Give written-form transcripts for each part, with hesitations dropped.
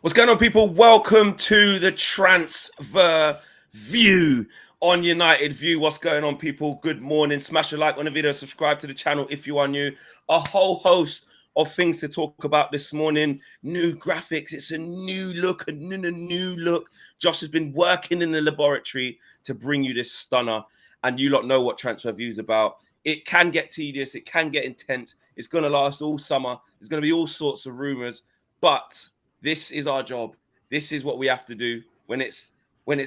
What's going on, people? Welcome to the Transfer View on United View. What's going on, people? Good morning. Smash a like on the video. Subscribe to the channel if you are new. A whole host of things to talk about this morning. New graphics. It's a new look, a new look. Josh has been working in the laboratory to bring you this stunner, and you lot know what Transfer View is about. It can get tedious. It can get intense. It's going to last all summer. There's going to be all sorts of rumors, but this is our job. This is what we have to do when it's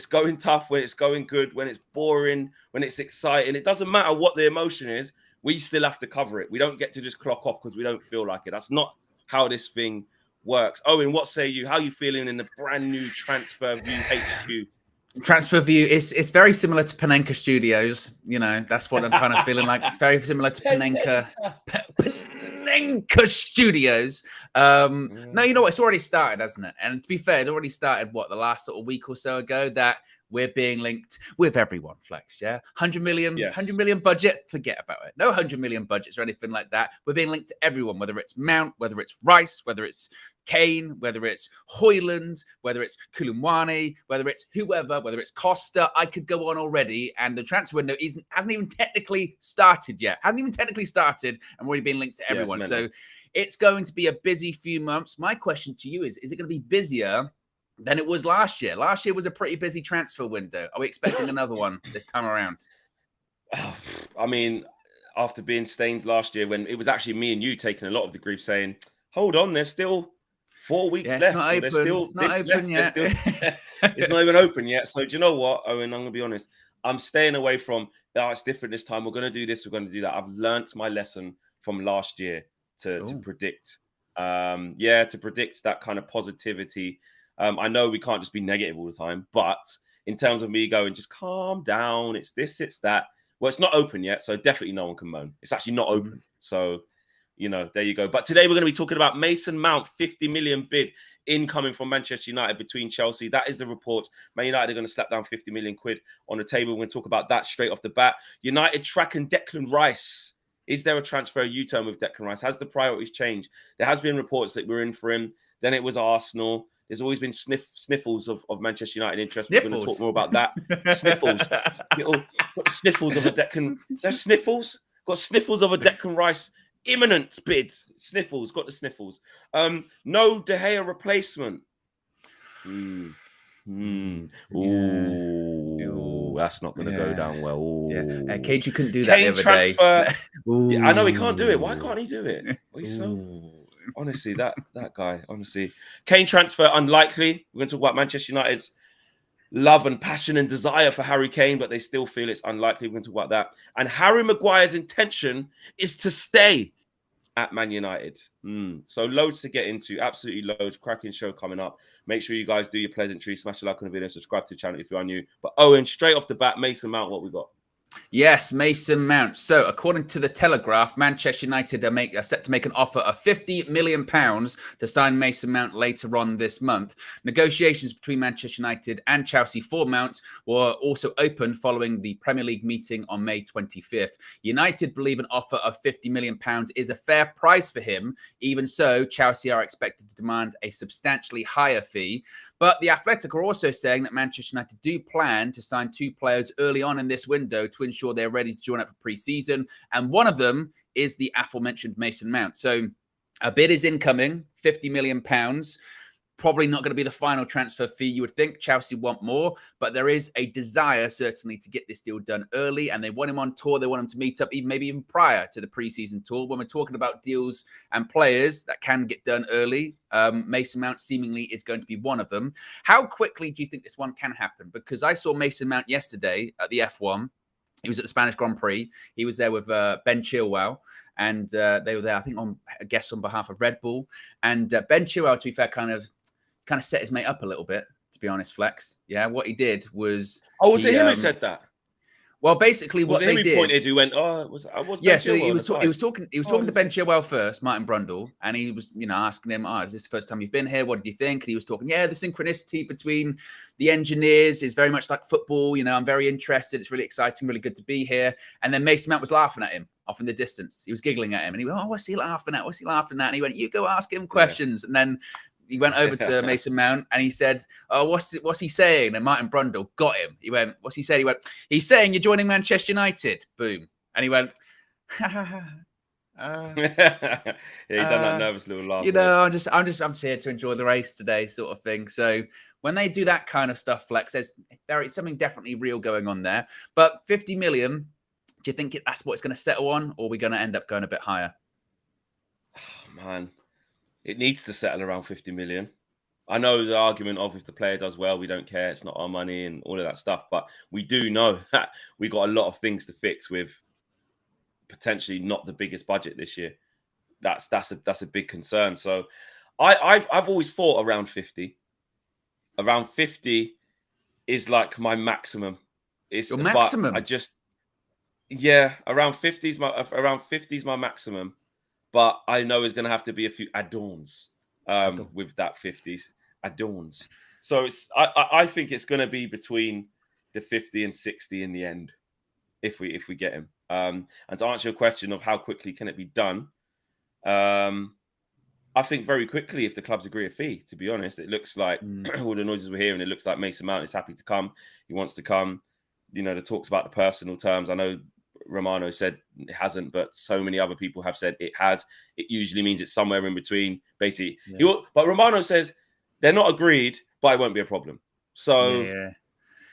going tough, when it's going good, when it's boring, when it's exciting. It doesn't matter what the emotion is. We still have to cover it. We don't get to just clock off because we don't feel like it. That's not how this thing works. Owen, what say you? How are you feeling in the brand new Transfer View HQ? Transfer View it's very similar to Panenka Studios. You know, that's what I'm kind of feeling like. It's very similar to Panenka Studios. No, you know what? It's already started, hasn't it? And to be fair, it already started, what, the last sort of week or so ago, that we're being linked with everyone, Flex, yeah? 100 million, yes. 100 million budget, forget about it. No 100 million budgets or anything like that. We're being linked to everyone, whether it's Mount, whether it's Rice, whether it's Kane, whether it's Højlund, whether it's Koulibaly, whether it's whoever, whether it's Costa. I could go on already, and the transfer window hasn't even technically started yet. Hasn't even technically started, and we're already being linked to everyone. Yeah, so it's going to be a busy few months. My question to you is it going to be busier than it was last year? Last year was a pretty busy transfer window. Are we expecting another one this time around? I mean, after being stained last year, when it was actually me and you taking a lot of the grief, saying, hold on, there's still 4 weeks left. It's not open yet. It's not even open yet. So do you know what, Owen? I'm going to be honest. I'm staying away from, it's different this time. We're going to do this. We're going to do that. I've learnt my lesson from last year to predict. To predict that kind of positivity. I know we can't just be negative all the time, but in terms of me going, just calm down. It's this, it's that. Well, it's not open yet, so definitely no one can moan. It's actually not open. So, you know, there you go. But today we're going to be talking about Mason Mount, 50 million bid incoming from Manchester United between Chelsea. That is the report. Man United are going to slap down 50 million quid on the table. We're going to talk about that straight off the bat. United tracking Declan Rice. Is there a transfer U-turn with Declan Rice? Has the priorities changed? There has been reports that we're in for him. Then it was Arsenal. There's always been sniffles of Manchester United interest. Sniffles. We're going to talk more about that. Sniffles. Got sniffles of a Declan. There's sniffles. Got sniffles of a Declan Rice imminent bid. Sniffles. Got the sniffles. No De Gea replacement. Ooh, that's not going to go down well. Ooh. Yeah. Cage, you couldn't do that Kane the other transfer. day. Yeah, I know he can't do it. Why can't he do it? Honestly, that guy, honestly. Kane transfer unlikely. We're going to talk about Manchester United's love and passion and desire for Harry Kane, but they still feel it's unlikely. We're going to talk about that. And Harry Maguire's intention is to stay at Man United. So loads to get into. Absolutely loads. Cracking show coming up. Make sure you guys do your pleasantries. Smash a like on the video. Subscribe to the channel if you are new. But Owen, straight off the bat, Mason Mount, what we got? Yes, Mason Mount. So, according to the Telegraph, Manchester United are set to make an offer of £50 million to sign Mason Mount later on this month. Negotiations between Manchester United and Chelsea for Mount were also opened following the Premier League meeting on May 25th. United believe an offer of £50 million is a fair price for him. Even so, Chelsea are expected to demand a substantially higher fee. But the Athletic are also saying that Manchester United do plan to sign 2 players early on in this window to ensure they're ready to join up for pre-season. And one of them is the aforementioned Mason Mount. So a bid is incoming, £50 million. Probably not going to be the final transfer fee. You would think Chelsea want more, but there is a desire certainly to get this deal done early, and they want him on tour. They want him to meet up maybe even prior to the preseason tour. When we're talking about deals and players that can get done early, Mason Mount seemingly is going to be one of them. How quickly do you think this one can happen? Because I saw Mason Mount yesterday at the F1. He was at the Spanish Grand Prix. He was there with Ben Chilwell, and they were there, I think, on behalf of Red Bull. And Ben Chilwell, to be fair, kind of set his mate up a little bit, to be honest, Flex. Yeah, what he did was... Oh, was it him who said that? Well, basically, what they did... pointed who went, oh, was yeah, so he was talking to Ben Chilwell first, Martin Brundle, and he was, asking him, is this the first time you've been here? What did you think? And he was talking, the synchronicity between the engineers is very much like football. I'm very interested. It's really exciting, really good to be here. And then Mason Mount was laughing at him off in the distance. He was giggling at him, and he went, what's he laughing at? What's he laughing at? And he went, you go ask him questions. Yeah. And then he went over to Mason Mount and he said, "Oh, what's he saying?" And Martin Brundle got him. He went, "What's he said?" He went, "He's saying you're joining Manchester United." Boom. And he went, ha, ha, ha. Yeah, he done that nervous little laugh. I'm here to enjoy the race today, sort of thing. So when they do that kind of stuff, Flex, there is something definitely real going on there. But 50 million, do you think that's what it's going to settle on, or are we going to end up going a bit higher? Oh, man, it needs to settle around 50 million. I know the argument of if the player does well, we don't care, it's not our money and all of that stuff. But we do know that we got a lot of things to fix with potentially not the biggest budget this year. That's a big concern. So I've always thought around 50. Around 50 is like my maximum. It's your maximum. Around 50 is my maximum. But I know there's going to have to be a few add-ons with that 50s add-ons. So I think it's going to be between the 50 and 60 in the end if we get him. And to answer your question of how quickly can it be done, I think very quickly if the clubs agree a fee. To be honest, it looks like all the noises we're hearing. It looks like Mason Mount is happy to come. He wants to come. You know, the talks about the personal terms. I know Romano said it hasn't, but so many other people have said it has. It usually means it's somewhere in between. Basically, but Romano says they're not agreed, but it won't be a problem. So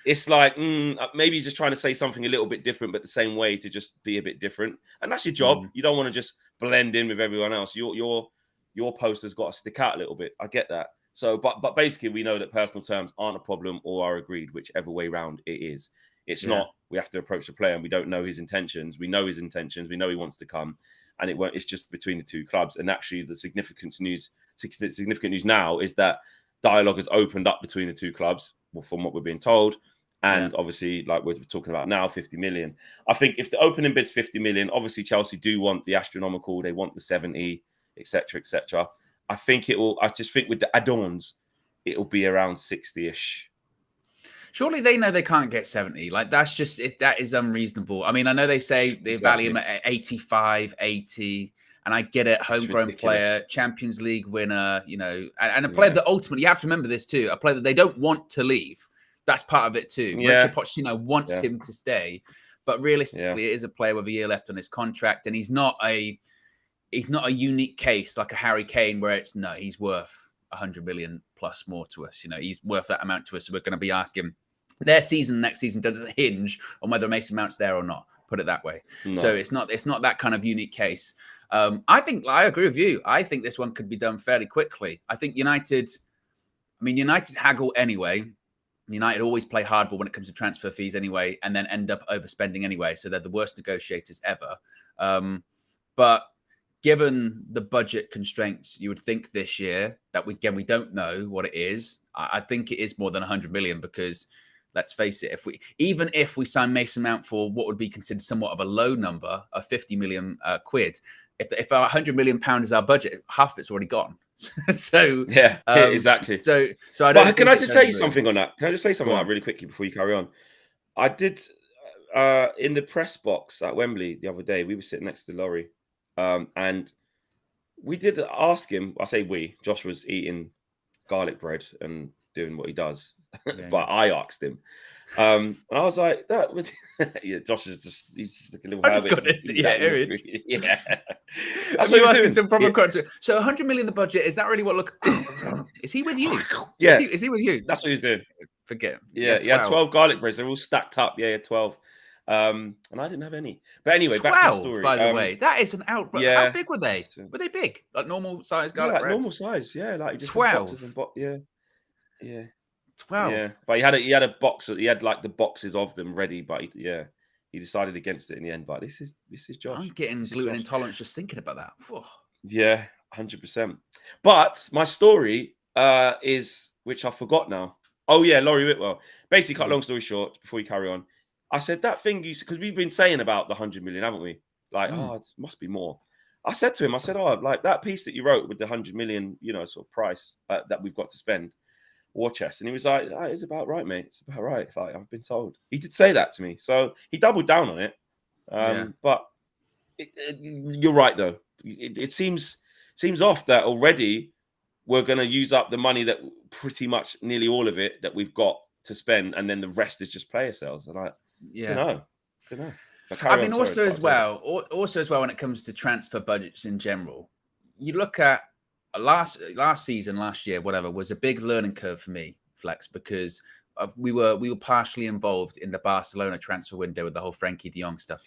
it's like maybe he's just trying to say something a little bit different, but the same way to just be a bit different. And that's your job. You don't want to just blend in with everyone else. Your poster's got to stick out a little bit. I get that. So, but basically, we know that personal terms aren't a problem or are agreed, whichever way round it is. It's not. We have to approach the player, and we don't know his intentions. We know his intentions. We know he wants to come, and it won't. It's just between the two clubs. And actually, the significant news now is that dialogue has opened up between the two clubs, well, from what we're being told. And obviously, like we're talking about now, 50 million. I think if the opening bid's 50 million, obviously Chelsea do want the astronomical. They want the 70, etc., etc. I just think with the add-ons, it'll be around 60-ish. Surely they know they can't get 70. Like that is unreasonable. I mean, I know they say they value him at 85, 80. And I get it, homegrown player, Champions League winner, you know, and a player that ultimately, you have to remember this too, a player that they don't want to leave. That's part of it too. Richard Pochettino wants him to stay, but realistically, it is a player with a year left on his contract, and he's not a unique case like a Harry Kane where he's worth 100 million plus more to us. You know, he's worth that amount to us. So we're going to be asking. Their season next season doesn't hinge on whether Mason Mount's there or not. Put it that way. No. So it's not that kind of unique case. I think I agree with you. I think this one could be done fairly quickly. I think United haggle anyway. United always play hardball when it comes to transfer fees anyway, and then end up overspending anyway. So they're the worst negotiators ever. But given the budget constraints, you would think this year that we don't know what it is. I think it is more than 100 million because let's face it, even if we sign Mason Mount for what would be considered somewhat of a low number of 50 million quid, if our 100 million pound is our budget, half of it's already gone. So exactly. So I don't. But can I just say something on that? Can I just say something on that really quickly before you carry on? I did in the press box at Wembley the other day. We were sitting next to Laurie, and we did ask him. I say we. Josh was eating garlic bread and doing what he does, but I asked him. And I was like, Josh is he's just like a little habit. Got it. That's what asking some proper questions. So 100 million the budget, is that really what is he with you? Yeah. Is he with you? That's what he's doing. Forget him. Yeah, he had 12 garlic breads. They're all stacked up. Yeah, 12. And I didn't have any. But anyway, 12, back to the story. By the way, that is an outrage. Yeah. How big were they? Were they big? Like normal size garlic breads? Normal size, like just 12. Yeah. 12. Yeah, but he had a box. He had like the boxes of them ready, but he decided against it in the end. But this is Josh. I'm getting gluten intolerance just thinking about that. Yeah, 100%. But my story is, which I forgot now. Oh yeah, Laurie Whitwell. Basically, cut long story short, before you carry on, I said that thing because we've been saying about the 100 million, haven't we? Like, it must be more. I said to him, like that piece that you wrote with the 100 million, sort of price that we've got to spend. War chest, and he was like, "It's about right, mate. It's about right." Like I've been told. He did say that to me, so he doubled down on it. But you're right, though. It seems off that already we're going to use up the money that pretty much nearly all of it that we've got to spend, and then the rest is just player sales. And I don't know. I mean, also as well, when it comes to transfer budgets in general, you look at last year, whatever, was a big learning curve for me, Flex, because we were partially involved in the Barcelona transfer window with the whole Frankie de Jong stuff,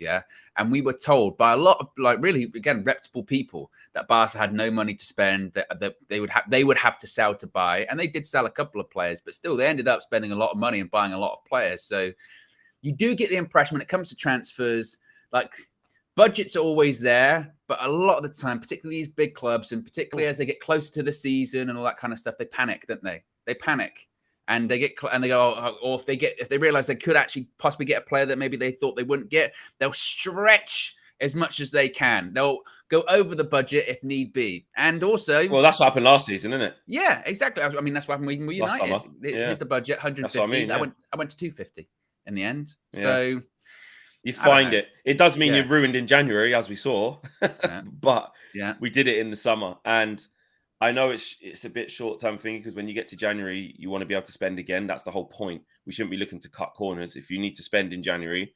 and we were told by a lot of really, again, reputable people that Barca had no money to spend, that they would have to sell to buy, and they did sell a couple of players, but still they ended up spending a lot of money and buying a lot of players. So you do get the impression when it comes to transfers, like budgets are always there, but a lot of the time, particularly these big clubs, and particularly as they get closer to the season and all that kind of stuff, they panic, don't they? They panic. And they go, or if they realize they could actually possibly get a player that maybe they thought they wouldn't get, they'll stretch as much as they can. They'll go over the budget if need be. And also, well, that's what happened last season, isn't it? Yeah, exactly. I mean, that's what happened with United. Here's the budget, 150. I mean, I went to 250 in the end. Yeah. So you find it. It does mean you're ruined in January, as we saw, but we did it in the summer. And I know it's a bit short-term thing, because when you get to January, you want to be able to spend again. That's the whole point. We shouldn't be looking to cut corners. If you need to spend in January,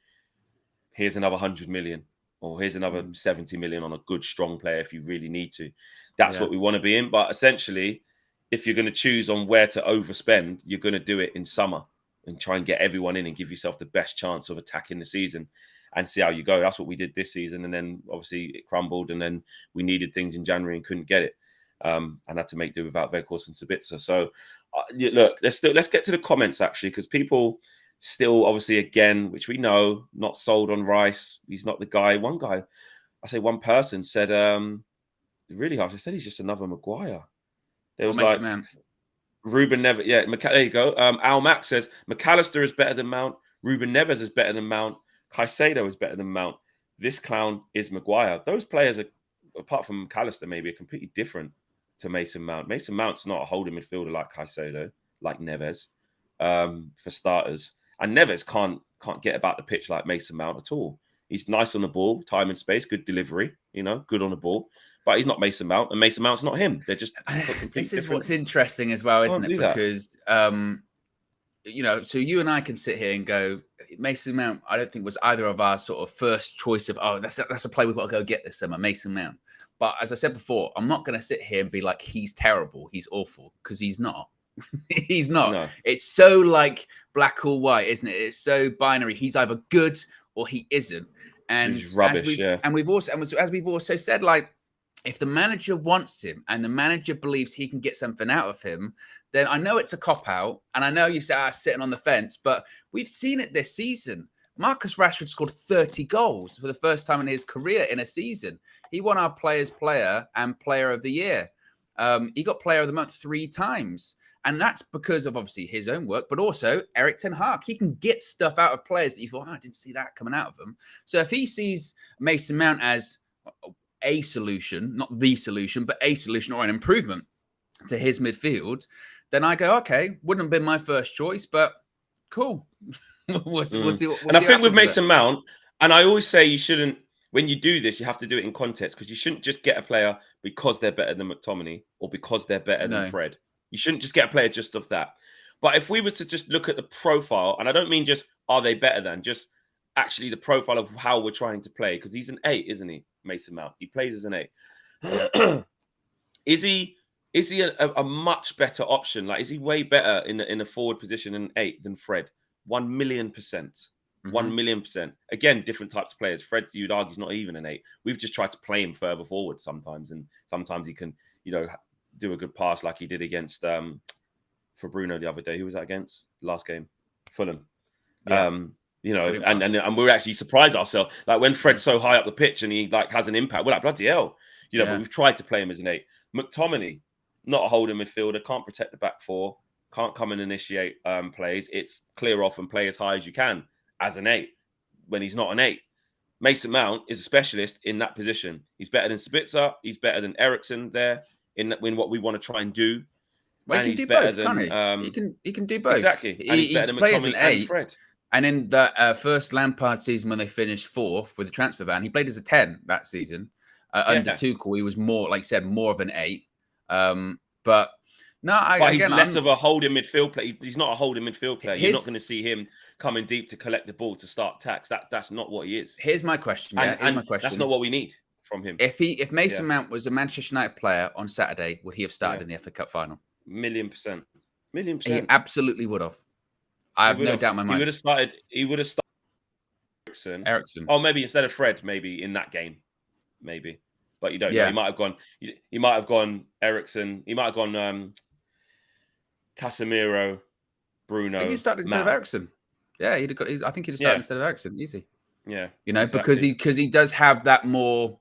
here's another 100 million, or here's another 70 million on a good, strong player if you really need to. That's what we want to be in. But essentially, if you're going to choose on where to overspend, you're going to do it in summer and try and get everyone in and give yourself the best chance of attacking the season and see how you go. That's what we did this season. And then obviously it crumbled, and then we needed things in January and couldn't get it. And had to make do without Weghorst and Sabitzer. So, look, let's get to the comments, actually, because people still, obviously, again, which we know, not sold on Rice. He's not the guy. One person said, really harsh. I said he's just another Maguire. There was Ruben Neves. Yeah, there you go. Al Mack says McAllister is better than Mount. Ruben Neves is better than Mount. Caicedo is better than Mount. This clown is Maguire. Those players are, apart from McAllister, maybe, are completely different to Mason Mount. Mason Mount's not a holding midfielder like Caicedo, like Neves, for starters. And Neves can't get about the pitch like Mason Mount at all. He's nice on the ball, time and space, good delivery, good on the ball. But he's not Mason Mount, and Mason Mount's not him. They're just this is what's interesting as well, isn't it? Because so you and I can sit here and go, Mason Mount, I don't think was either of our sort of first choice of, that's a play we've got to go get this summer, Mason Mount. But as I said before, I'm not going to sit here and be like, he's terrible, he's awful, because he's not. He's not. No. It's so like black or white, isn't it? It's so binary. He's either good or he isn't. And he's rubbish, as we've also said, like, if the manager wants him and the manager believes he can get something out of him, then I know it's a cop-out, and I know you say sitting on the fence, but we've seen it this season. Marcus Rashford scored 30 goals for the first time in his career in a season. He won our Players' Player and Player of the Year. He got Player of the Month 3 times. And that's because of, obviously, his own work, but also Erik ten Hag. He can get stuff out of players that you thought, I didn't see that coming out of them. So if he sees Mason Mount as a solution, not the solution, but a solution or an improvement to his midfield, then I go, okay, wouldn't have been my first choice, but cool. We'll see. And I think with Mason Mount, and I always say you shouldn't, when you do this, you have to do it in context, because you shouldn't just get a player because they're better than McTominay or because they're better than Fred. You shouldn't just get a player just of that. But if we were to just look at the profile, and I don't mean just are they better than, just actually the profile of how we're trying to play, because he's an 8, isn't he, Mason Mount? He plays as an 8. Is he a much better option? Like, is he way better in a forward position in 8 than Fred? 1,000,000%. 1,000,000%. Again, different types of players. Fred, you'd argue, is not even an 8. We've just tried to play him further forward sometimes, and sometimes he can, do a good pass like he did against for Bruno the other day. Who was that against? Last game, Fulham. Yeah. And we're actually surprised ourselves. Like, when Fred's so high up the pitch and he like has an impact, we're like, bloody hell, But we've tried to play him as an 8. McTominay, not a holding midfielder, can't protect the back four, can't come and initiate plays. It's clear off and play as high as you can as an 8 when he's not an 8. Mason Mount is a specialist in that position. He's better than Sabitzer. He's better than Eriksen there in what we want to try and do. Well, he can do both, can't he? He can do both. Exactly. And he's better than McTominay and Fred. And in the first Lampard season, when they finished 4th with the transfer ban, he played as a 10 that season. Under Tuchel, he was more, like I said, more of an 8. But No, But he's less of a holding midfield player. He's not a holding midfield player. You're not going to see him coming deep to collect the ball to start attacks. That's not what he is. Here's my question. Yeah, here's my question. That's not what we need from him. If Mason Mount was a Manchester United player on Saturday, would he have started in the FA Cup final? 1,000,000%. 1,000,000%. He absolutely would have. I have no doubt in my mind. He would have started Eriksen. Oh, maybe instead of Fred, maybe in that game, maybe. But you don't know. He might have gone. He might have gone Eriksen. He might have gone Casemiro, Bruno. He started instead of Eriksen. Yeah, I think he'd have started instead of Eriksen. Easy. Yeah, exactly. because he does have that more,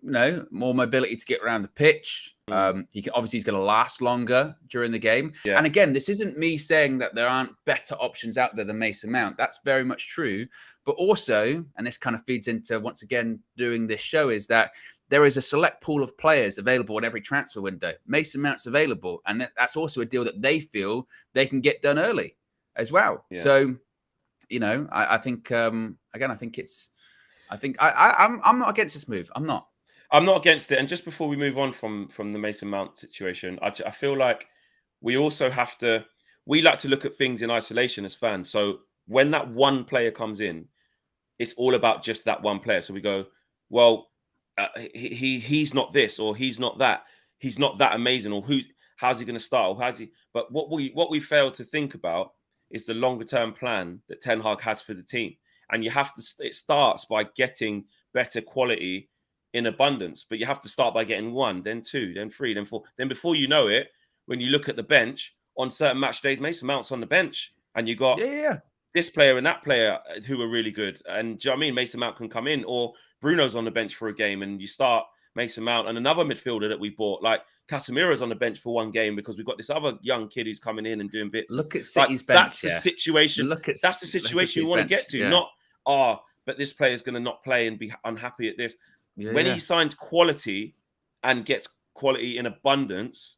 more mobility to get around the pitch. He's going to last longer during the game. Yeah. And again, this isn't me saying that there aren't better options out there than Mason Mount. That's very much true. But also, and this kind of feeds into, once again, doing this show, is that there is a select pool of players available in every transfer window. Mason Mount's available. And that's also a deal that they feel they can get done early as well. Yeah. So, I think, again, I'm not against this move. I'm not against it. And just before we move on from the Mason Mount situation, I feel like we also we like to look at things in isolation as fans. So when that one player comes in, it's all about just that one player. So we go, well, he's not this, or he's not that. He's not that amazing, or how's he going to start, or how's he? But what we fail to think about is the longer term plan that Ten Hag has for the team. And it starts by getting better quality in abundance, but you have to start by getting 1, then 2, then 3, then 4. Then before you know it, when you look at the bench on certain match days, Mason Mount's on the bench, and you got this player and that player who are really good. And do you know what I mean? Mason Mount can come in, or Bruno's on the bench for a game, and you start Mason Mount and another midfielder that we bought, like Casemiro's on the bench for one game because we've got this other young kid who's coming in and doing bits. Look at City's bench. That's the situation. That's the situation you want to get to. Yeah. Not, but this player is going to not play and be unhappy at this. Yeah, when he signs quality and gets quality in abundance,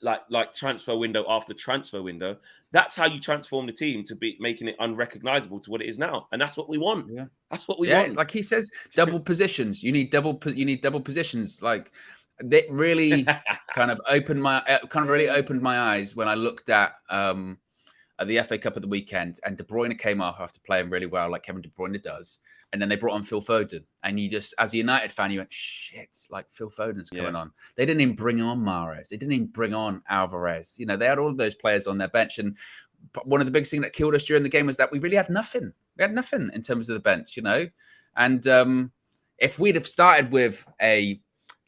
like transfer window after transfer window, that's how you transform the team to be making it unrecognizable to what it is now, and that's what we want. Yeah, that's what we want. Like he says, double positions. You need double positions. Like that really kind of opened my eyes when I looked at the FA Cup at the weekend, and De Bruyne came off after playing really well, like Kevin De Bruyne does. And then they brought on Phil Foden. And you just, as a United fan, you went, shit, like Phil Foden's coming on. They didn't even bring on Mahrez. They didn't even bring on Alvarez. They had all of those players on their bench. And one of the biggest things that killed us during the game was that we really had nothing. We had nothing in terms of the bench, And if we'd have started with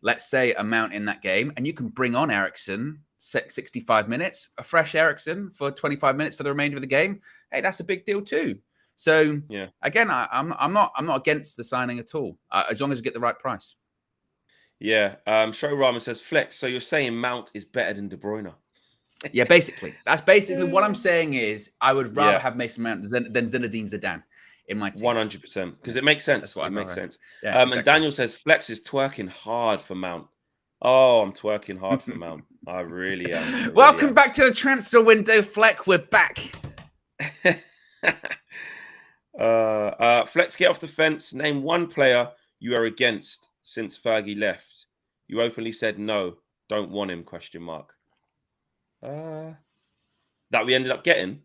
let's say, a Mount in that game, and you can bring on Eriksen 65 minutes, a fresh Eriksen for 25 minutes for the remainder of the game, hey, that's a big deal too. So again, I'm not against the signing at all, as long as we get the right price. Yeah. Show Rama says Flex. So you're saying Mount is better than De Bruyne? Yeah, basically. That's basically what I'm saying. Is I would rather have Mason Mount than Zinedine Zidane in my team. 100%, because it makes sense. It makes sense. Yeah, exactly. And Daniel says Flex is twerking hard for Mount. Oh, I'm twerking hard for Mount. I really am. Welcome back to the transfer window, Fleck. We're back. Flex, get off the fence. Name one player you are against since Fergie left. You openly said no, don't want him, ? That we ended up getting.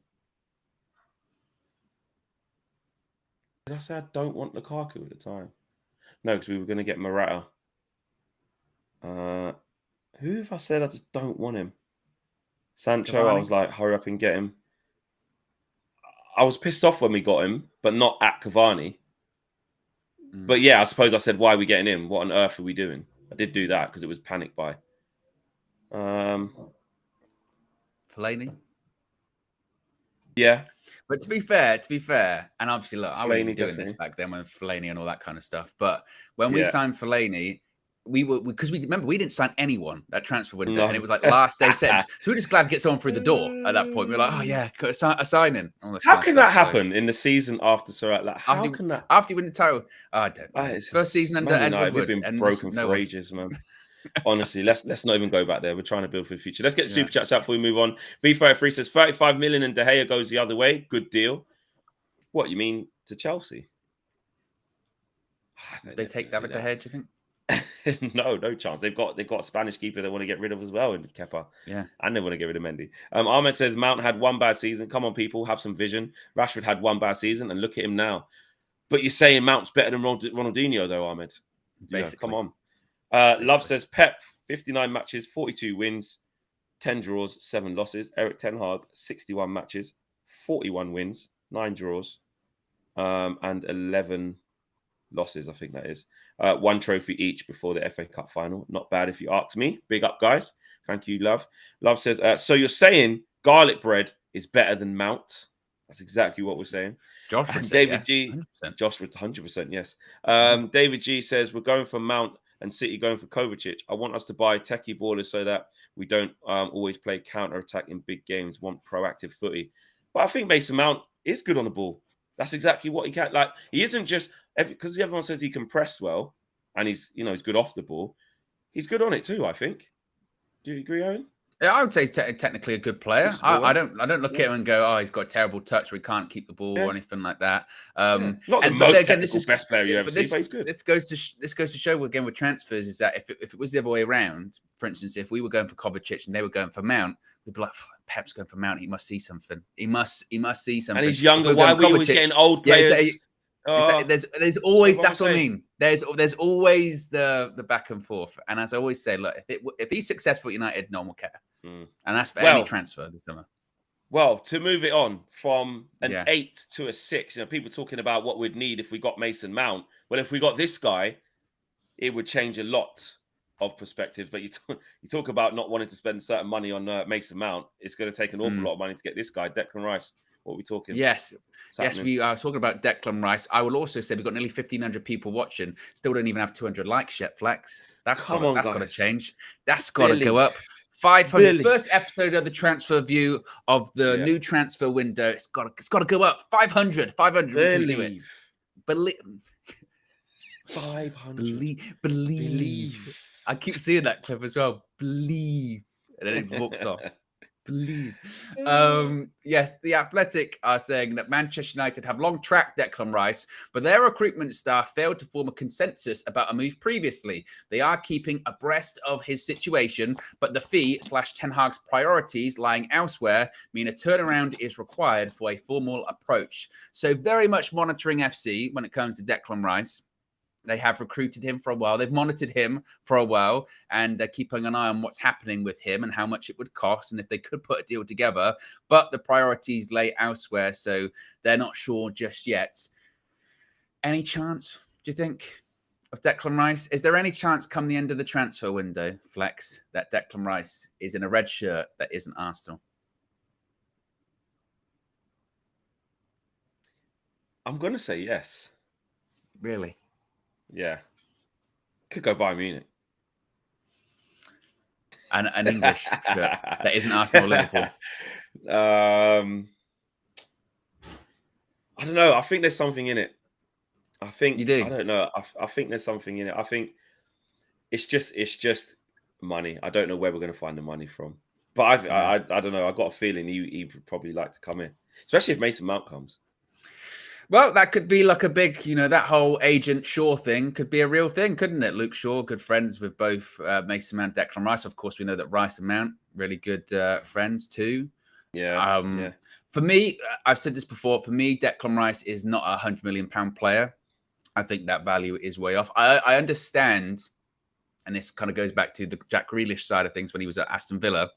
Did I say I don't want Lukaku at the time? No, because we were going to get Morata. Who have I said I just don't want him? Sancho, Cavani. I was like, hurry up and get him. I was pissed off when we got him, but not at Cavani. But yeah, I suppose I said, why are we getting him? What on earth are we doing? I did do that because it was panic buy. Fellaini. Yeah. But to be fair, and obviously, look, I wasn't doing this back then with Fellaini and all that kind of stuff. But when we signed Fellaini, because we remember we didn't sign anyone that transfer window, and it was like last day sentence. So we're just glad to get someone through the door at that point. We're like, oh yeah, got a signing. How can that happen in the season after? So like, how can that after you win the title? Oh, I don't know. First season under Woodward, we've been broken for ages, man. Honestly, let's not even go back there. We're trying to build for the future. Let's get super chats out before we move on. V33 says 35 million and De Gea goes the other way. Good deal. What you mean to Chelsea? They take David De Gea, do you think? No chance. They've got a Spanish keeper they want to get rid of as well in Kepa. Yeah. And they want to get rid of Mendy. Ahmed says Mount had one bad season. Come on, people, have some vision. Rashford had one bad season, and look at him now. But you're saying Mount's better than Ronaldinho, though, Ahmed. Basically. Come on. Love says Pep, 59 matches, 42 wins, 10 draws, 7 losses. Eric Ten Hag, 61 matches, 41 wins, 9 draws, and 11 losses, I think that is. 1 trophy each before the FA Cup final. Not bad if you ask me. Big up, guys. Thank you, Love. Love says, so you're saying garlic bread is better than Mount? That's exactly what we're saying. Josh would And say, David G. 100%. Josh would 100%, yes. David G says, we're going for Mount and City going for Kovacic. I want us to buy techie ballers so that we don't always play counter-attack in big games, want proactive footy. But I think Mason Mount is good on the ball. That's exactly what he can. Like, he isn't just because everyone says he can press well and he's good off the ball. He's good on it too, I think. Do you agree, Owen? Yeah, I would say technically a good player. I don't look at him and go, oh, he's got a terrible touch, we can't keep the ball or anything like that. Not the most technical best player you ever see, but he's good. This goes to show again with transfers is that if it was the other way around, for instance, if we were going for Kovacic and they were going for Mount, we'd be like, Pep's going for Mount. He must see something. He must see something. And he's younger. Why are we always getting old players? Yeah, there's always that's what I mean. There's always the back and forth. And as I always say, look, if he's successful at United, no one will care. And that's for any transfer this summer. Well, to move it on from an 8 to a 6, people talking about what we'd need if we got Mason Mount. Well, if we got this guy, it would change a lot of perspective. But you talk about not wanting to spend certain money on Mason Mount. It's going to take an awful lot of money to get this guy, Declan Rice. What are we talking? Yes, we are talking about Declan Rice. I will also say we've got nearly 1,500 people watching. Still don't even have 200 likes yet, Flex. That's got to change. That's got to go up. 500. First episode of the transfer view of the new transfer window. It's got to go up. 500. 500. We can do it. Believe. 500. Believe. I keep seeing that clip as well. Believe. And then it walks off. Believe. Yes, the Athletic are saying that Manchester United have long tracked Declan Rice, but their recruitment staff failed to form a consensus about a move previously. They are keeping abreast of his situation, but the fee / Ten Hag's priorities lying elsewhere mean a turnaround is required for a formal approach. So very much monitoring FC when it comes to Declan Rice. They have recruited him for a while. They've monitored him for a while, and they're keeping an eye on what's happening with him and how much it would cost and if they could put a deal together. But the priorities lay elsewhere, so they're not sure just yet. Any chance, do you think, of Declan Rice? Is there any chance come the end of the transfer window, Flex, that Declan Rice is in a red shirt that isn't Arsenal? I'm going to say yes. Really? Yeah. Could go Bayern Munich. And an English shirt that isn't Arsenal or Liverpool. I don't know. I think there's something in it. I think you do. I don't know. I think there's something in it. I think it's just money. I don't know where we're going to find the money from. But I don't know. I got a feeling he would probably like to come in, especially if Mason Mount comes. Well, that could be like a big, that whole Agent Shaw thing could be a real thing, couldn't it? Luke Shaw, good friends with both Mason Mount, Declan Rice. Of course, we know that Rice and Mount, really good friends too. Yeah. For me, I've said this before, for me, Declan Rice is not a £100 million player. I think that value is way off. I understand, and this kind of goes back to the Jack Grealish side of things when he was at Aston Villa.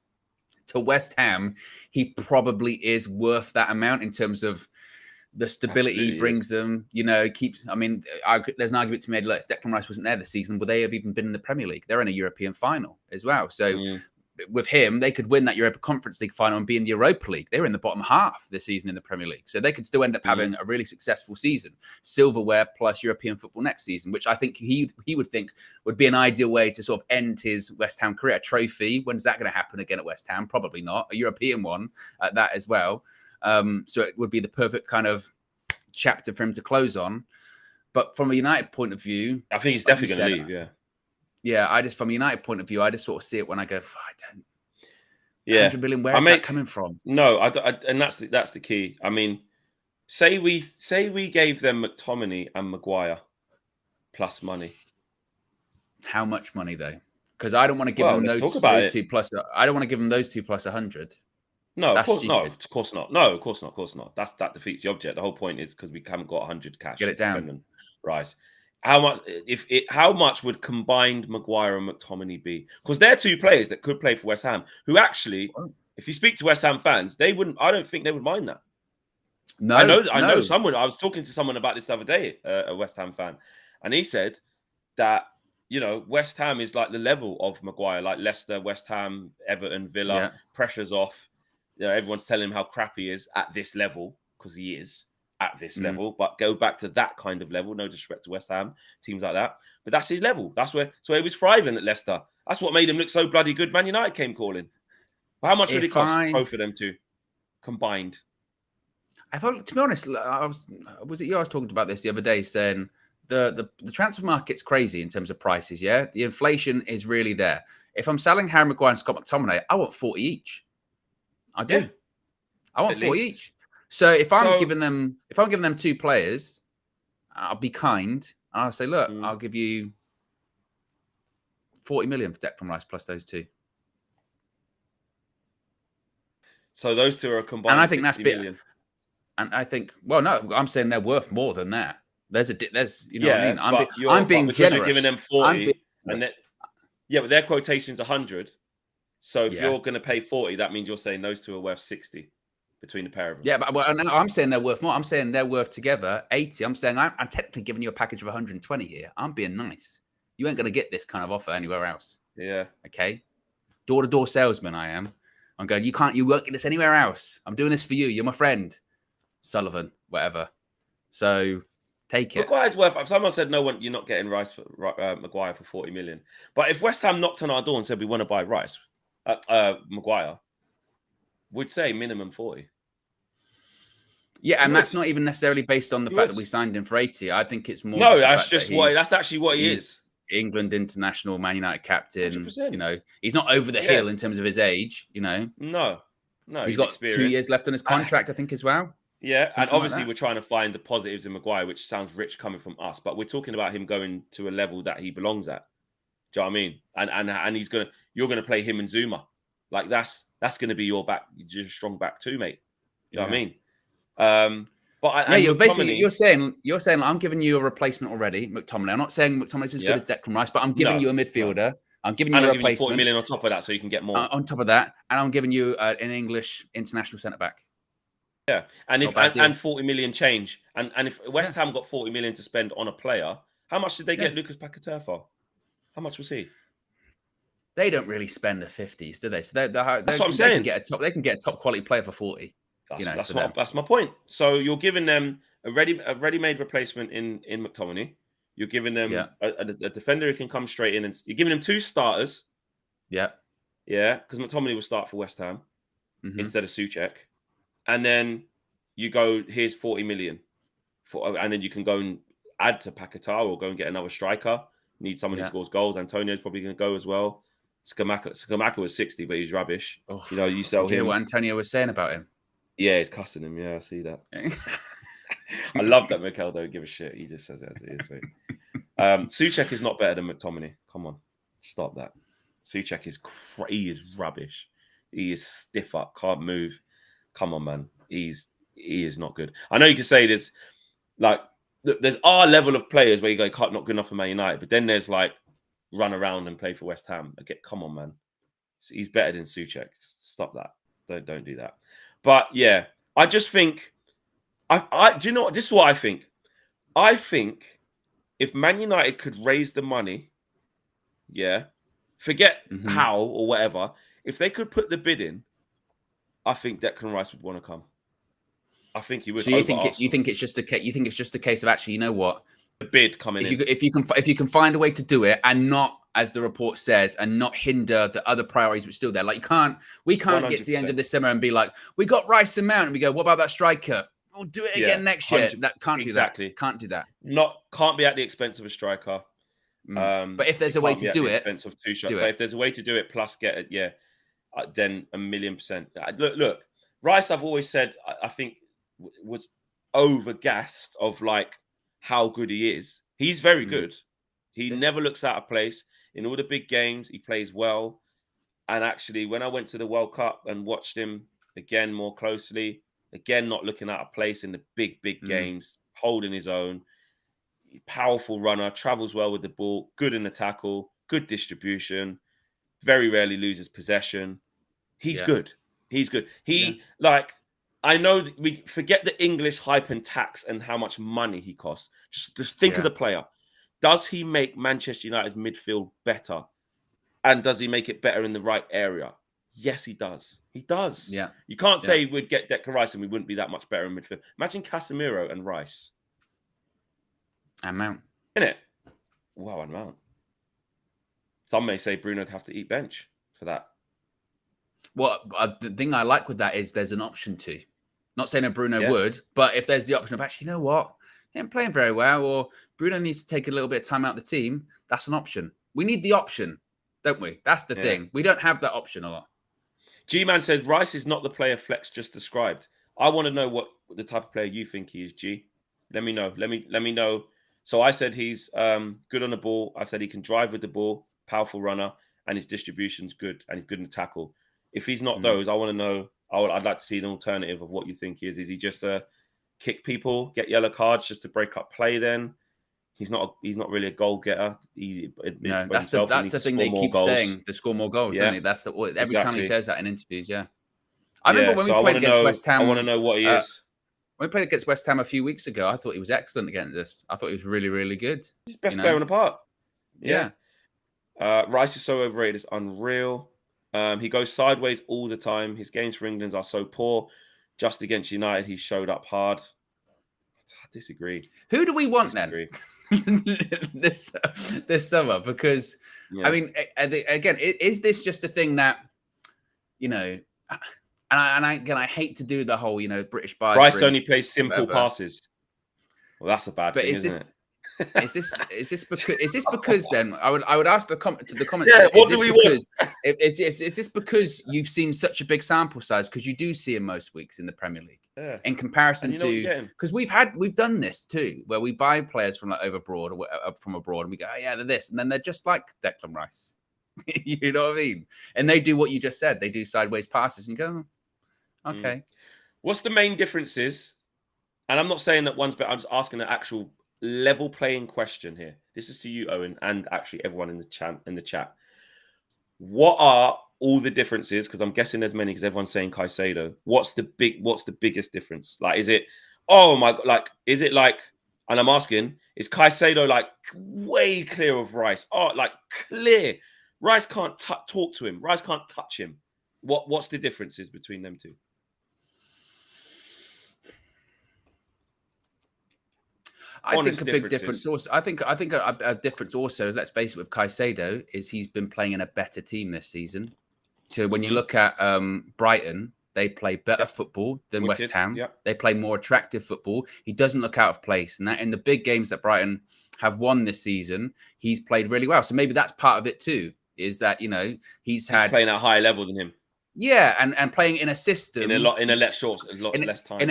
To West Ham, he probably is worth that amount in terms of the stability he brings them, keeps. I mean, there's an argument to be made. Like, if Declan Rice wasn't there this season, would they have even been in the Premier League? They're in a European final as well. So with him, they could win that Europa Conference League final and be in the Europa League. They were in the bottom half this season in the Premier League. So they could still end up having a really successful season. Silverware plus European football next season, which I think he would think would be an ideal way to sort of end his West Ham career. A trophy. When's that going to happen again at West Ham? Probably not. A European one at that as well. So it would be the perfect kind of chapter for him to close on. But from a United point of view, I think he's definitely going to leave. Yeah. From a United point of view, I just sort of see it when I go, I don't. Yeah, 100 million. Where is that coming from? No, and that's the key. I mean, say we gave them McTominay and Maguire plus money. How much money though? Because I don't want to give Well, them let's talk those about it. two plus. I don't want to give them those two plus 100. No, That's no, stupid. of course not. No, of course not. Of course not. That defeats the object. The whole point is because we haven't got 100 cash Get it to spend down. on Rice. How much would combined Maguire and McTominay be? Because they're two players that could play for West Ham, who actually, if you speak to West Ham fans, they wouldn't. I don't think they would mind that. No, I know someone. I was talking to someone about this the other day, a West Ham fan, and he said that West Ham is like the level of Maguire, like Leicester, West Ham, Everton, Villa. Yeah. Pressure's off. Everyone's telling him how crap he is at this level because he is at this level. But go back to that kind of level. No disrespect to West Ham, teams like that. But that's his level. So he was thriving at Leicester. That's what made him look so bloody good. Man United came calling. How much would it cost both of them to combined? To be honest, was it you? I was talking about this the other day, saying the transfer market's crazy in terms of prices. Yeah, the inflation is really there. If I'm selling Harry Maguire and Scott McTominay, I want 40 each. I do. Yeah. I want 40 each. So if I'm giving them two players, I'll be kind. I'll say, look, I'll give you 40 million for Declan Rice plus those two. So those two are combined. And I think that's million. And I think, well, no, I'm saying they're worth more than that. There's you know what I mean? I'm being generous. You're giving them 40, but their quotation's 100. So if you're going to pay 40, that means you're saying those two are worth 60 between the pair of them. Yeah, but I'm saying they're worth more. I'm saying they're worth together 80. I'm saying I'm technically giving you a package of 120 here. I'm being nice. You ain't going to get this kind of offer anywhere else. Yeah. Okay. Door-to-door salesman, I am. I'm going, you won't get this anywhere else. I'm doing this for you. You're my friend. Sullivan, whatever. So take it. Maguire's worth. Someone said no one. You're not getting Rice for Maguire for 40 million. But if West Ham knocked on our door and said we want to buy Rice, Maguire, would say minimum 40. Yeah, and that's not even necessarily based on the fact that we signed him for 80. I think it's more. No, that's actually what he is. England international, Man United captain. 100%. He's not over the hill in terms of his age. No, he's got 2 years left on his contract, I think, as well. Yeah, Something and obviously like we're trying to find the positives in Maguire, which sounds rich coming from us, but we're talking about him going to a level that he belongs at. Do you know what I mean? And you're gonna play him and Zuma, like that's gonna be your strong back too, mate. Do you know what I mean? You're saying I'm giving you a replacement already, McTominay. I'm not saying McTominay's as good as Declan Rice, but I'm giving you a midfielder. No. I'm giving you a replacement. 40 million on top of that, so you can get more. On top of that, and I'm giving you an English international centre back. Yeah, and 40 million change, and if West Ham got 40 million to spend on a player, how much did they get Lucas Paquetá for? How much was he? They don't really spend the 50s, do they? So that's what I'm saying. They can get a top quality player for 40. That's my point. So you're giving them a ready-made replacement in McTominay. You're giving them a defender who can come straight in, and you're giving them two starters. Yeah, because McTominay will start for West Ham instead of Souček. And then you go, here's 40 million. And then you can go and add to Paquetá or go and get another striker. Need someone who scores goals. Antonio's probably going to go as well. Scamacca was 60, but he's rubbish. Oh, you sell him. You hear what Antonio was saying about him? Yeah, he's cussing him. Yeah, I see that. I love that Mikel don't give a shit. He just says it as it is. Souček is not better than McTominay. Come on. Stop that. Souček he is rubbish. He is stiff up, can't move. Come on, man. He is not good. I know you can say there's our level of players where you go, not good enough for Man United, but then there's like run around and play for West Ham. Come on, man. He's better than Souček. Stop that. Don't do that. But yeah, I just think do you know what? This is what I think. I think if Man United could raise the money, forget how or whatever, if they could put the bid in, I think Declan Rice would want to come. I think he would. So you think it's just a case of actually, you know what, the bid coming in. If you can find a way to do it and not, as the report says, and not hinder the other priorities which are still there. Like we can't 100%. Get to the end of this summer and be like, we got Rice and Mount, and we go, what about that striker? We'll do it again next year. That can't do that. Can't do that. Can't be at the expense of a striker. But if there's a way to do it, expense of two shots. But if there's a way to do it, plus get it, then 1,000,000%. Look, Rice, I've always said, I think was overgassed of like how good he is. He's very good. He never looks out of place. In all the big games, he plays well. And actually, when I went to the World Cup and watched him again more closely, again, not looking out of place in the big games, holding his own, powerful runner, travels well with the ball, good in the tackle, good distribution, very rarely loses possession. He's good. He's good. I know that we forget the English hype and tax and how much money he costs. Just think of the player. Does he make Manchester United's midfield better? And does he make it better in the right area? Yes, he does. He does. Yeah. You can't say we'd get Declan Rice and we wouldn't be that much better in midfield. Imagine Casemiro and Rice. And Mount. Innit? Wow, and Mount. Some may say Bruno would have to eat bench for that. Well, the thing I like with that is there's an option to. Not saying that Bruno would, but if there's the option of actually, you know what? He ain't playing very well, or Bruno needs to take a little bit of time out of the team, that's an option. We need the option, don't we? That's the thing. We don't have that option a lot. G-Man says, Rice is not the player Flex just described. I want to know what the type of player you think he is, G. Let me know. Let me know. So I said he's good on the ball. I said he can drive with the ball, powerful runner, and his distribution's good, and he's good in the tackle. If he's not those, I want to know. I'd like to see an alternative of what you think he is. Is he just a kick people, get yellow cards just to break up play? Then he's not really a goal getter. That's the thing they keep saying. To score more goals, don't they? That's every time he says that in interviews. Yeah, I remember when we played against West Ham. I want to know what he is. When we played against West Ham a few weeks ago, I thought he was excellent against us. I thought he was really, really good. He's best player on the park. Yeah. Rice is so overrated. It's unreal. He goes sideways all the time. His games for England are so poor. Just against United, he showed up hard. I disagree. Who do we want then this summer? Because I mean, again, is this just a thing that I hate to do the whole British bias. Rice only plays simple passes. Well, that's a bad thing, isn't it? Is this because then I would ask to the comments. Yeah, what do we want? Is this because you've seen such a big sample size? Because you do see him most weeks in the Premier League, in comparison to because we've done this too, where we buy players from abroad, and we go, oh, yeah, they're this, and then they're just like Declan Rice. You know what I mean? And they do what you just said. They do sideways passes and go, oh, okay. What's the main differences? And I'm not saying that one's better. I'm just asking an actual level playing question here. This is to you, Owen, and actually everyone in the chat. What are all the differences? Because I'm guessing there's many. Because everyone's saying Caicedo. What's the biggest difference? Like, is it? Oh my God! Like, is it like? And I'm asking, is Caicedo like way clear of Rice? Oh, like clear. Rice can't talk to him. Rice can't touch him. What's the differences between them two? I think a big difference also. I think a difference also is, let's face it, with Caicedo, is he's been playing in a better team this season. So when you look at Brighton, they play better football than West Ham. Yep. They play more attractive football. He doesn't look out of place, and that in the big games that Brighton have won this season, he's played really well. So maybe that's part of it too. Is that he's playing at a higher level than him. Yeah, and playing in a system in a lot less time.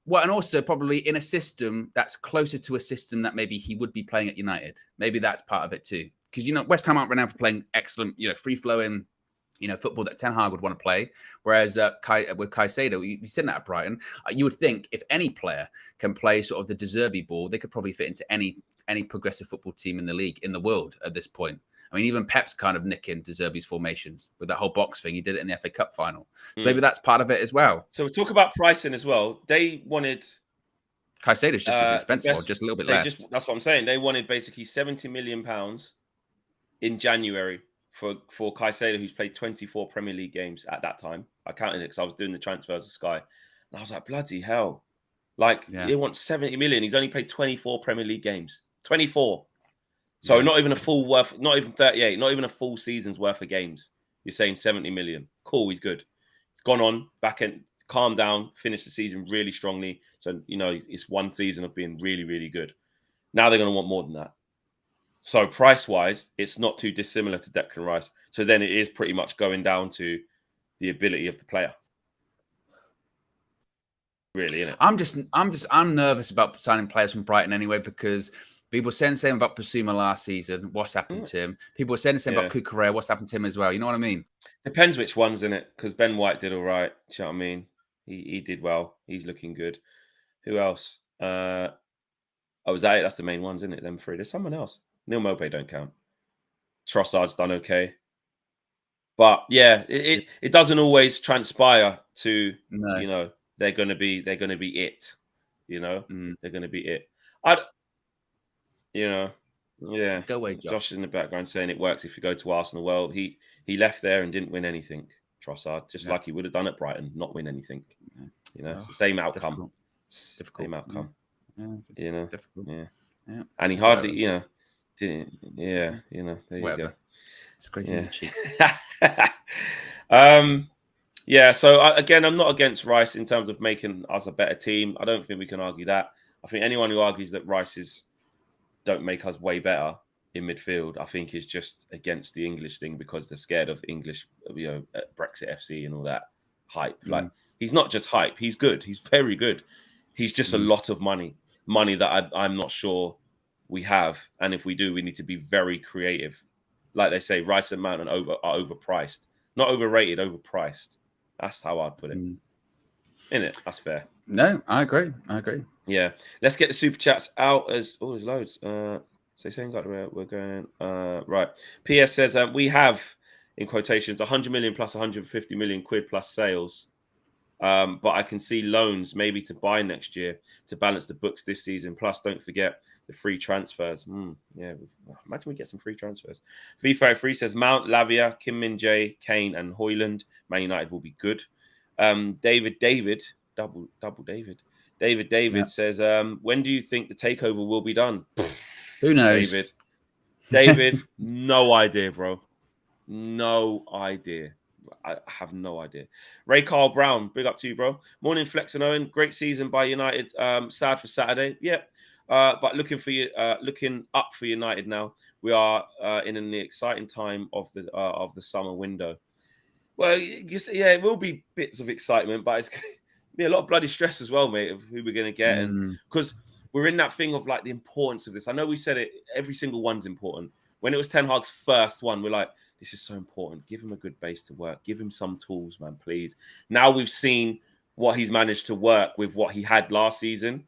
Well, and also probably in a system that's closer to a system that maybe he would be playing at United. Maybe that's part of it too. Because, West Ham aren't renowned for playing excellent, free-flowing, football that Ten Hag would want to play. Whereas with Caicedo, you've seen that at Brighton. You would think if any player can play sort of the De Zerbi ball, they could probably fit into any progressive football team in the league, in the world at this point. I mean, even Pep's kind of nicking De Zerbi's formations with that whole box thing. He did it in the FA Cup final. So maybe that's part of it as well. So we talk about pricing as well. They wanted... Caicedo's just as expensive, or just a little bit less. That's what I'm saying. They wanted basically £70 million in January for Caicedo, who's played 24 Premier League games at that time. I counted it because I was doing the transfers of Sky. And I was like, bloody hell. They want 70 million. He's only played 24 Premier League games. 24. So not even a full worth, not even 38, not even a full season's worth of games. You're saying 70 million. Cool, he's good. He's gone on, back and calmed down, finished the season really strongly. So, it's one season of being really, really good. Now they're going to want more than that. So price-wise, it's not too dissimilar to Declan Rice. So then it is pretty much going down to the ability of the player. Really, isn't it? I'm nervous about signing players from Brighton anyway, because People were saying the same about Basuma last season. What's happened to him? People were saying the same about Cucurella. What's happened to him as well? You know what I mean? Depends which one's in it, because Ben White did all right. Do you know what I mean? He did well. He's looking good. Who else? Oh, is that it? That's the main ones, isn't it? Them three. There's someone else. Neil Maupay don't count. Trossard's done okay. But yeah, it doesn't always transpire to you know they're gonna be it. You know, they're gonna be it. Yeah. Go away, Josh is in the background saying it works if you go to Arsenal. Well, he left there and didn't win anything. Trossard, just like he would have done at Brighton, not win anything. You know, it's the same outcome. Difficult. Same outcome. Yeah. You know, difficult. Yeah. And he hardly, you know, didn't. Yeah, you know, there you go. It's crazy as a cheat. Yeah. So again, I'm not against Rice in terms of making us a better team. I don't think we can argue that. I think anyone who argues that Rice don't make us way better in midfield, I think is just against the English thing, because they're scared of English, you know, Brexit FC and all that hype. Like, he's not just hype. He's good. He's very good. He's just a lot of money that I'm not sure we have. And if we do, we need to be very creative. Like they say, Rice and Mount are overpriced. Not overrated, overpriced. That's how I'd put it. Innit? That's fair. No, I agree. Yeah. Let's get the super chats out. There's loads. So saying we're going right. PS says we have, in quotations, 100 million plus 150 million quid plus sales. But I can see loans maybe to buy next year to balance the books this season. Plus, don't forget the free transfers. Yeah, imagine we get some free transfers. V53 says Mount, Lavia, Kim Min-jae, Kane, and Højlund. Man United will be good. David, double David says, when do you think the takeover will be done? Who knows? David, no idea, bro. No idea. I have no idea. Ray Carl Brown, big up to you, bro. Morning, Flex and Owen. Great season by United. Sad for Saturday. Yeah. But looking up for United now. We are in the exciting time of the summer window. Well, yeah, it will be bits of excitement, but it's going to be a lot of bloody stress as well, mate, of who we're going to get. And because we're in that thing of like the importance of this. I know we said it, every single one's important. When it was Ten Hag's first one, we're like, this is so important. Give him a good base to work. Give him some tools, man, please. Now we've seen what he's managed to work with, what he had last season,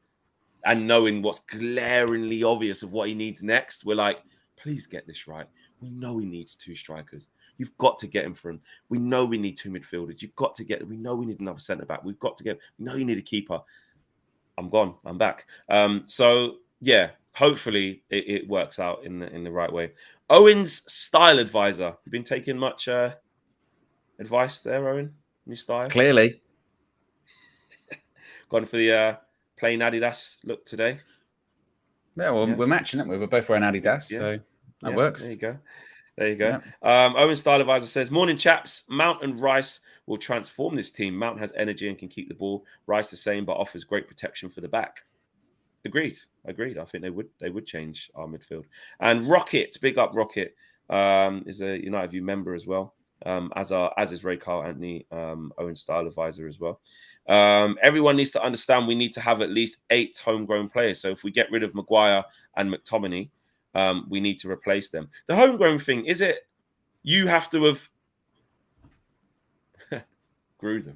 and knowing what's glaringly obvious of what he needs next, we're like, please get this right. We know he needs 2 strikers. You've got to get him for him. We know we need 2 midfielders. You've got to get. We know we need another centre back. We've got to get. We know you need a keeper. I'm gone. I'm back. So yeah, hopefully it works out in the right way. Owen's style advisor. You've been taking much advice there, Owen? New style? Clearly. Gone for the plain Adidas look today. Yeah, well, we're matching it. We're both wearing Adidas, so that works. There you go. Yeah. Owen Style Advisor says, morning, chaps. Mount and Rice will transform this team. Mount has energy and can keep the ball. Rice the same, but offers great protection for the back. Agreed. I think they would change our midfield. And Rocket, big up Rocket, is a United View member as well. As is Ray Carl Anthony, Owen Style Advisor as well. Everyone needs to understand we need to have at least 8 homegrown players. So if we get rid of Maguire and McTominay, we need to replace them. The homegrown thing, is it you have to have grew them?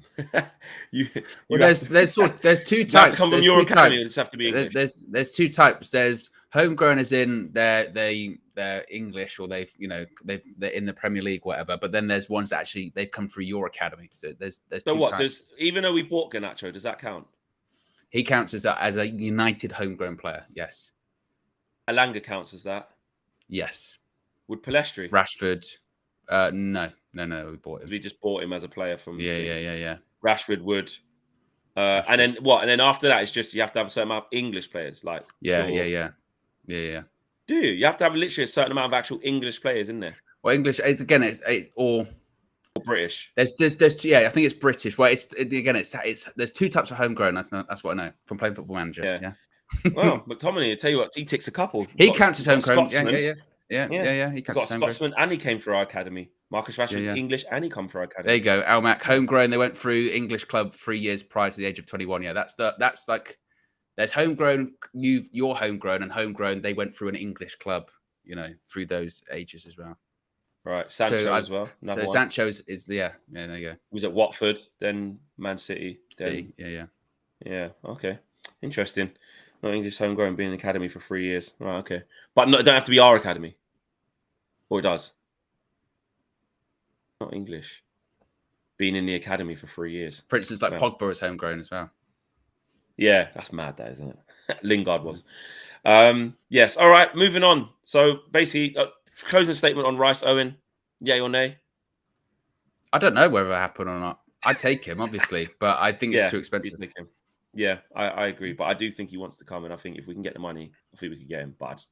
There's 2 types. Come from your academy, just have to be English. There's 2 types. There's homegrown, as in they're English, or they're in the Premier League, whatever. But then there's ones that actually they've come through your academy. So there's so 2 what? types. Even though we bought Garnacho, does that count? He counts as a United homegrown player. Yes. Alanga counts as that. Yes. Would Palestri? Rashford? No. We bought him. We just bought him as a player from. Yeah. Rashford would. And then what? And then after that, it's just you have to have a certain amount of English players. Like Yeah. Do you? You have to have literally a certain amount of actual English players in there. Well, English again. It's or British. There's I think it's British. Well, it's there's 2 types of homegrown. That's what I know from playing Football Manager. Yeah. Well, McTominay, I tell you what, he ticks a couple. He counts as homegrown. Yeah. He counts as homegrown. Scotsman, and he came through our academy. Marcus Rashford, English, and he come through our academy. There you go. Almac, homegrown. They went through English club 3 years prior to the age of 21. Yeah, that's like There's homegrown, you're homegrown, and homegrown, they went through an English club, through those ages as well. Right, Sancho as well. So One. Sancho's is there you go. He was at Watford, then Man City. City, then... Yeah, okay. Interesting. Not English homegrown, being in the academy for 3 years. Right, okay. But no, it don't have to be our academy. Or it does. Not English. Being in the academy for 3 years. For instance, like Pogba is homegrown as well. Yeah, that's mad, that, isn't it? Lingard was. Yes, all right, moving on. So basically, closing statement on Rice, Owen. Yay or nay? I don't know whether it happened or not. I'd take him, obviously, but I think it's too expensive. Yeah, I agree. But I do think he wants to come, and I think if we can get the money, I think we could get him. But I just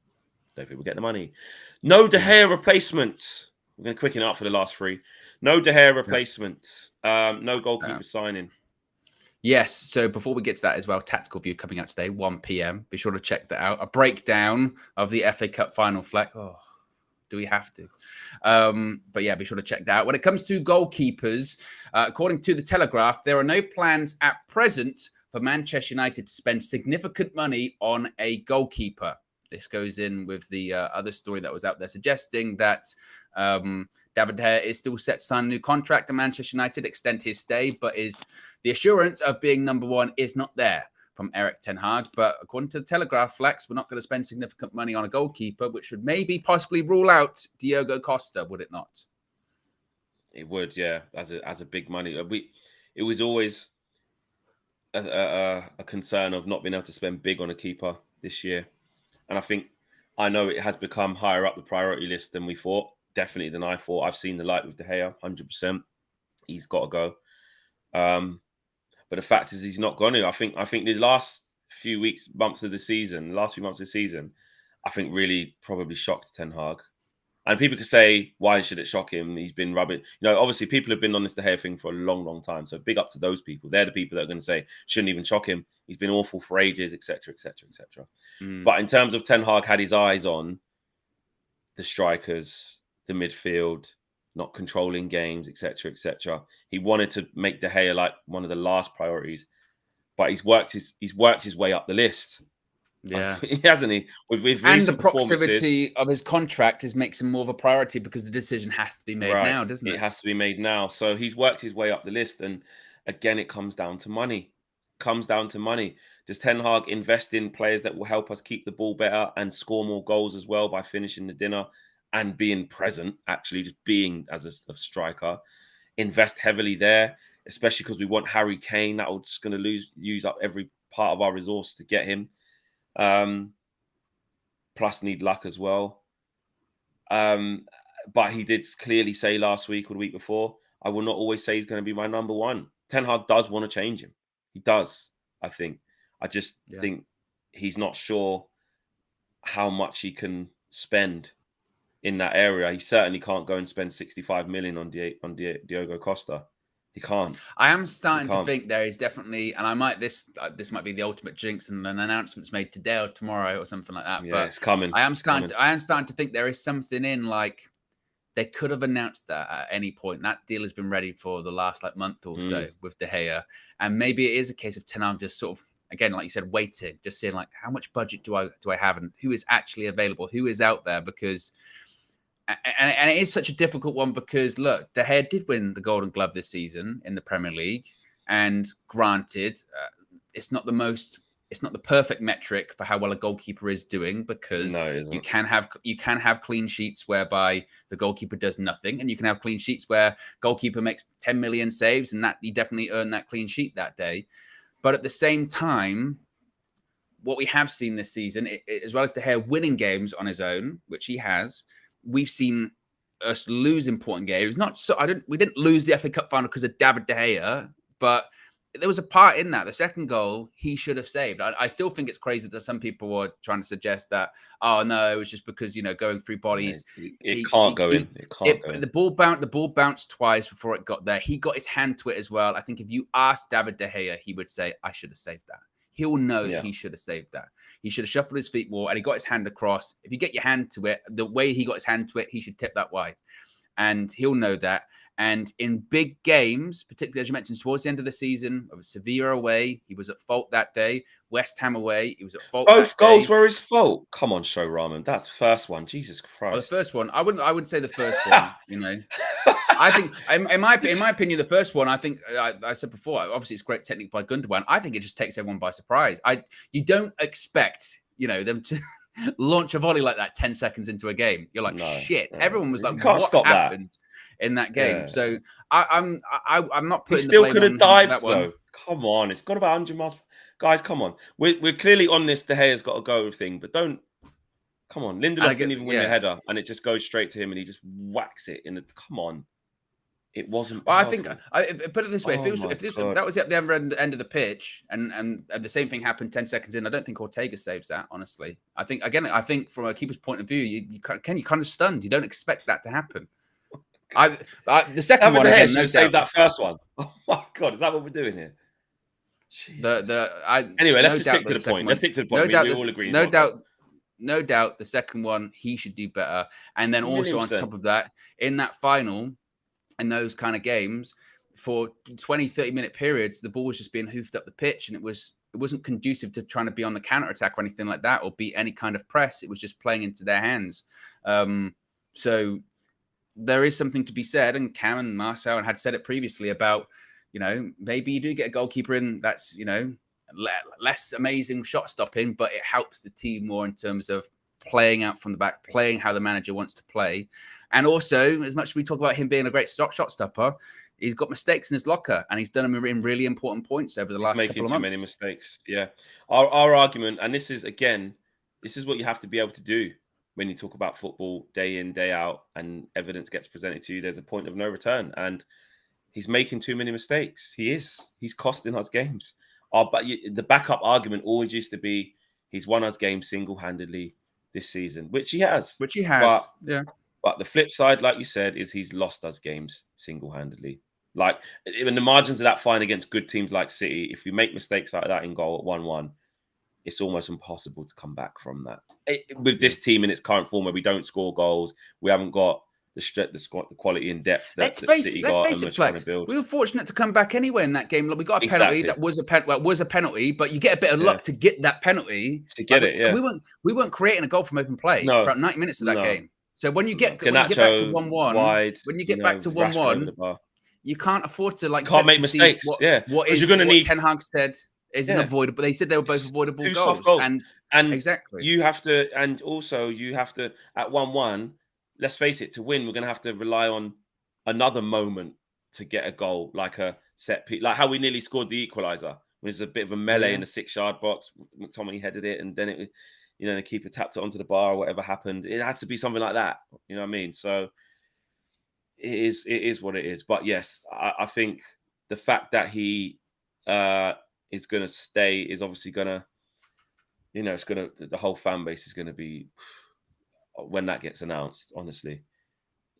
don't think we'll get the money. No De Gea replacement. We're going to quicken it up for the last three. No De Gea replacement. No goalkeeper signing. Yes. So before we get to that as well, Tactical View coming out today, 1 p.m. Be sure to check that out. A breakdown of the FA Cup final flag. Oh, do we have to? But yeah, be sure to check that out. When it comes to goalkeepers, according to the Telegraph, there are no plans at present for Manchester United to spend significant money on a goalkeeper. This goes in with the other story that was out there suggesting that David De Gea is still set to sign a new contract and Manchester United extend his stay, but the assurance of being number one is not there from Erik ten Hag. But according to the Telegraph, Flex, we're not going to spend significant money on a goalkeeper, which would maybe possibly rule out Diogo Costa, would it not? It would, yeah, as a big money. It was always a concern of not being able to spend big on a keeper this year. And I know it has become higher up the priority list than we thought, definitely than I thought. I've seen the light with De Gea, 100%. He's got to go. But the fact is he's not going to. I think the last few months of the season, I think really probably shocked Ten Hag. And people could say, why should it shock him? He's been rubbish. Obviously people have been on this De Gea thing for a long, long time. So big up to those people. They're the people that are going to say, shouldn't even shock him. He's been awful for ages, etc., etc., etc. But in terms of Ten Hag had his eyes on the strikers, the midfield, not controlling games, etc., etc. He wanted to make De Gea like one of the last priorities, but he's worked his way up the list. Yeah, hasn't he? And the proximity of his contract makes him more of a priority because the decision has to be made now, doesn't it? It has to be made now. So he's worked his way up the list, and again, it comes down to money. Does Ten Hag invest in players that will help us keep the ball better and score more goals as well by finishing the dinner and being present, actually just being as a striker? Invest heavily there, especially because we want Harry Kane. That was going to use up every part of our resource to get him. Plus need luck as well. But he did clearly say last week or the week before, I will not always say he's going to be my number one. Ten Hag does want to change him. He does, I think. I just think he's not sure how much he can spend in that area. He certainly can't go and spend 65 million on Diogo Costa. He can't. I am starting to think there is definitely, and this might be the ultimate jinx, and an announcement's made today or tomorrow or something like that. Yeah, but it's coming. I am starting to think there is something in, like, they could have announced that at any point. That deal has been ready for the last month or so with De Gea, and maybe it is a case of Ten Hag just sort of, again, like you said, waiting, just seeing like how much budget do I have and who is actually available, who is out there, because. And it is such a difficult one because, look, De Gea did win the Golden Glove this season in the Premier League. And granted, it's not the perfect metric for how well a goalkeeper is doing, because you can have clean sheets whereby the goalkeeper does nothing. And you can have clean sheets where goalkeeper makes 10 million saves and that you definitely earn that clean sheet that day. But at the same time, what we have seen this season, as well as De Gea winning games on his own, which he has, we've seen us lose important games. We didn't lose the FA Cup final because of David De Gea, but there was a part in that. The second goal he should have saved. I still think it's crazy that some people were trying to suggest that, oh no, it was just because going through bodies. It can't go in. The ball bounced twice before it got there. He got his hand to it as well. I think if you asked David De Gea, he would say, I should have saved that. He'll know that he should have saved that. He should have shuffled his feet more and he got his hand across. If you get your hand to it, the way he got his hand to it, he should tip that wide. and he'll know that. And in big games, particularly as you mentioned, towards the end of the season, of Sevilla away, he was at fault that day. West Ham away, he was at fault Both that goals day. were his fault. Come on, Show Rahman. That's first one. Jesus Well, the Christ. first one, I wouldn't say the first one. I think, in my opinion, the first one, I think I said before, obviously it's great technique by Gundogan. I think it just takes everyone by surprise. You don't expect them to launch a volley like that 10 seconds into a game. You're like, shit. No. Everyone was like, You can't what stop happened in that game? Yeah. So I'm not He putting still the could blame have on him for dived that one. though. Come on, it's got about 100 miles. Guys, come on. We're clearly on this De Gea's got to go thing, but don't. Come on, Lindelof didn't even win the header, and it just goes straight to him, and he just whacks it in the. Come on, it wasn't. Well, powerful. I think put it this way: if that was at the end of the pitch, and the same thing happened 10 seconds in, I don't think Ortega saves that. Honestly, I think from a keeper's point of view, you kind of stunned. You don't expect that to happen. The second one again, no doubt. Save that first one. Oh my God, is that what we're doing here? Anyway, let's just stick to the point. Let's stick to the point. We all agree. No doubt, the second one he should do better. And then also on top of that, in that final, in those kind of games, for 20, 30-minute periods, the ball was just being hoofed up the pitch, and it wasn't conducive to trying to be on the counter attack or anything like that, or beat any kind of press. It was just playing into their hands. So there is something to be said, and Cam and Marcel had said it previously about, maybe you do get a goalkeeper in that's, less amazing shot stopping, but it helps the team more in terms of playing out from the back, playing how the manager wants to play. And also, as much as we talk about him being a great shot stopper, he's got mistakes in his locker, and he's done them in really important points over the last couple of months. Making too many mistakes. Yeah. Our argument, and this is what you have to be able to do when you talk about football day in, day out, and evidence gets presented to you. There's a point of no return, and he's making too many mistakes. He's costing us games. But the backup argument always used to be he's won us games single-handedly this season, which he has. But the flip side, like you said, is he's lost us games single-handedly. Like, in the margins of that fine against good teams like City, if we make mistakes like that in goal at 1-1, it's almost impossible to come back from that. With this team in its current form, where we don't score goals, we haven't got the quality and depth that City got. Let's face it, Flex. We were fortunate to come back anyway in that game. We got a penalty that was a penalty, but you get a bit of luck to get that penalty. We weren't creating a goal from open play for 90 minutes of that game. So when you get back to 1-1, you can't afford to can't make mistakes. What you're going to need. Ten Hag said is an avoidable. They said they were both avoidable goals. Soft goals. And exactly. You have to at 1-1. Let's face it, to win, we're going to have to rely on another moment to get a goal, like a set piece, like how we nearly scored the equaliser. There's a bit of a melee in the 6-yard box. McTominay headed it, and then the keeper tapped it onto the bar or whatever happened. It had to be something like that. You know what I mean? So it is what it is. But yes, I think the fact that he is going to stay is obviously going to, the whole fan base is going to be. When that gets announced, honestly,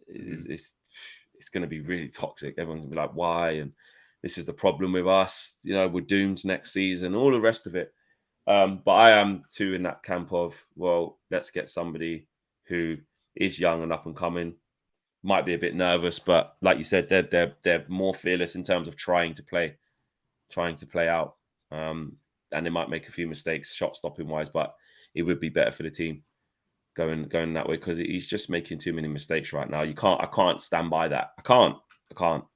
it's going to be really toxic. Everyone's going to be like, why? And this is the problem with us. We're doomed next season, all the rest of it. But I am too in that camp of, well, let's get somebody who is young and up and coming. Might be a bit nervous, but like you said, they're more fearless in terms of trying to play out. And they might make a few mistakes shot stopping wise, but it would be better for the team. Going that way, because he's just making too many mistakes right now. I can't stand by that. I can't.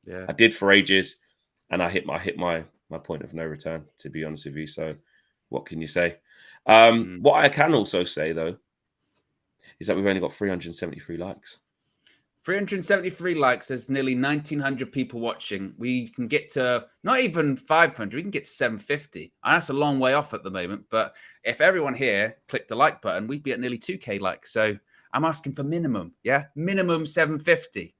Yeah. I did for ages, and I hit my point of no return, to be honest with you. So what can you say? What I can also say though is that we've only got 373 likes. 373 likes. There's nearly 1,900 people watching. We can get to not even 500. We can get to 750. And that's a long way off at the moment. But if everyone here clicked the like button, we'd be at nearly 2K likes. So I'm asking for minimum 750.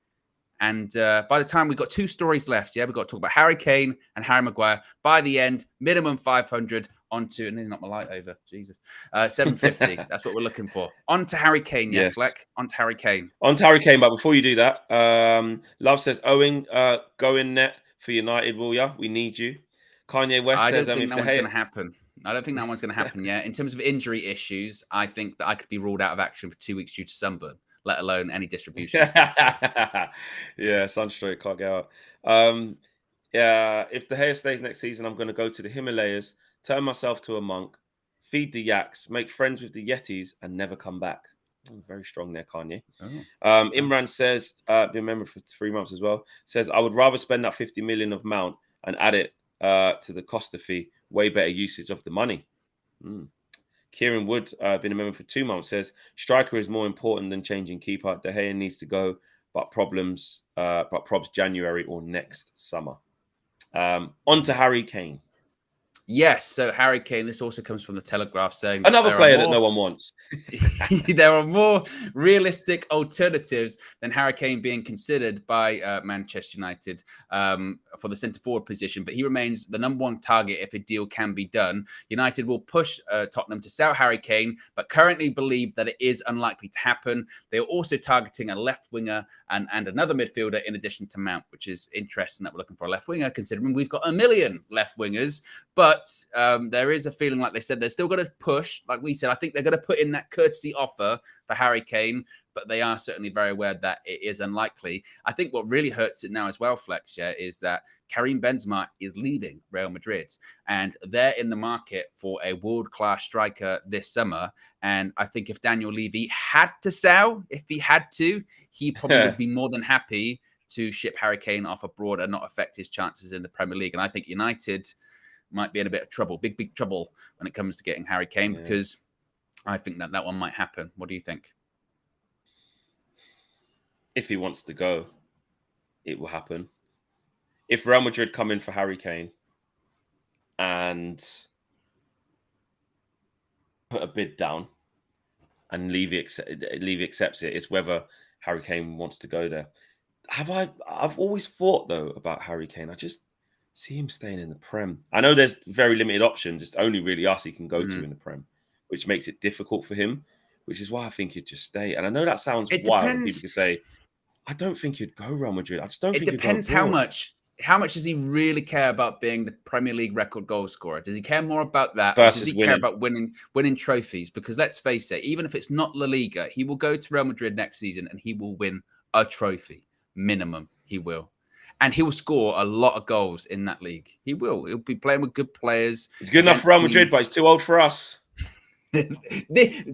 And by the time we've got 2 stories left, we've got to talk about Harry Kane and Harry Maguire. By the end, minimum 500 onto, and nearly knocked my light over. Jesus. 750. That's what we're looking for. On to Harry Kane, yes. Fleck. On to Harry Kane. On to Harry Kane, but before you do that, Love says, Owen, go in net for United, will ya? We need you. Kanye West says, I don't think that one's going to happen. I don't think that one's going to happen yet. In terms of injury issues, I think that I could be ruled out of action for 2 weeks due to sunburn. let alone any distribution. Yeah, sunstroke, can't get out. Yeah, if De Gea stays next season, I'm going to go to the Himalayas, turn myself to a monk, feed the yaks, make friends with the yetis, and never come back. Very strong there, Kanye. Imran says, been a member for 3 months as well, says, I would rather spend that 50 million of Mount and add it to the Costa fee. Way better usage of the money. Kieran Wood, been a member for 2 months, says, striker is more important than changing keeper. De Gea needs to go, but probs January or next summer. On to Harry Kane. Yes, so Harry Kane, this also comes from the Telegraph saying another player that no one wants. There are more realistic alternatives than Harry Kane being considered by Manchester United for the centre-forward position, but he remains the number one target if a deal can be done. United will push Tottenham to sell Harry Kane, but currently believe that it is unlikely to happen. They are also targeting a left winger and another midfielder in addition to Mount, which is interesting that we're looking for a left winger, considering we've got 1 million left wingers. But there is a feeling, like they said, they're still going to push. Like we said, I think they're going to put in that courtesy offer for Harry Kane, but they are certainly very aware that it is unlikely. I think what really hurts it now as well, Flex, is that Karim Benzema is leaving Real Madrid, and they're in the market for a world-class striker this summer. And I think if Daniel Levy had to sell, if he had to, he probably would be more than happy to ship Harry Kane off abroad and not affect his chances in the Premier League. And I think United might be in a bit of trouble, big trouble when it comes to getting Harry Kane, because I think that one might happen. What do you think? If he wants to go, it will happen. If Real Madrid come in for Harry Kane and put a bid down and Levy accepts it, it's whether Harry Kane wants to go there. I've always thought, though, about Harry Kane, I just see him staying in the Prem. I know there's very limited options. It's only really us he can go to in the Prem, which makes it difficult for him, which is why I think he'd just stay. And I know that sounds wild. People can say, I don't think he'd go Real Madrid. I just don't think it depends how much does he really care about being the Premier League record goal scorer? Does he care more about that? Or does he care about winning trophies? Because let's face it, even if it's not La Liga, he will go to Real Madrid next season and he will win a trophy. Minimum, he will. And he will score a lot of goals in that league. He will. He'll be playing with good players. He's good enough for Real Madrid, but he's too old for us.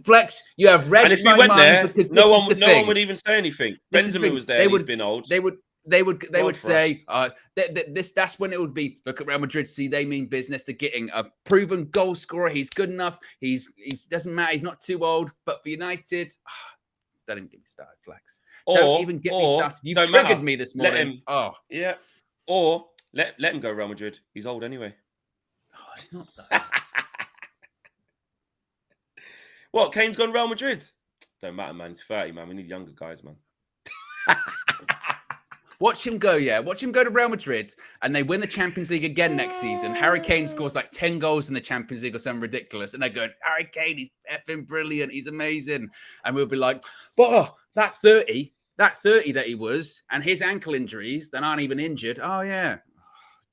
Flex, you have read my mind there, because no one would even say anything. Benzema was there. He's been old. They would say that's when it would be. Look at Real Madrid. See, they mean business. They're getting a proven goal scorer. He's good enough. He's doesn't matter. He's not too old. But for United, don't even get me started, Flex. Don't even get me started. You've triggered me this morning. Or let him go Real Madrid. He's old anyway. Oh, he's not that. What? Kane's gone Real Madrid? Don't matter, man. He's 30, man. We need younger guys, man. Watch him go, Watch him go to Real Madrid, and they win the Champions League again next season. Harry Kane scores like 10 goals in the Champions League or something ridiculous. And they go, Harry Kane, he's effing brilliant. He's amazing. And we'll be like, but that 30 that he was, and his ankle injuries that aren't even injured. Oh, yeah.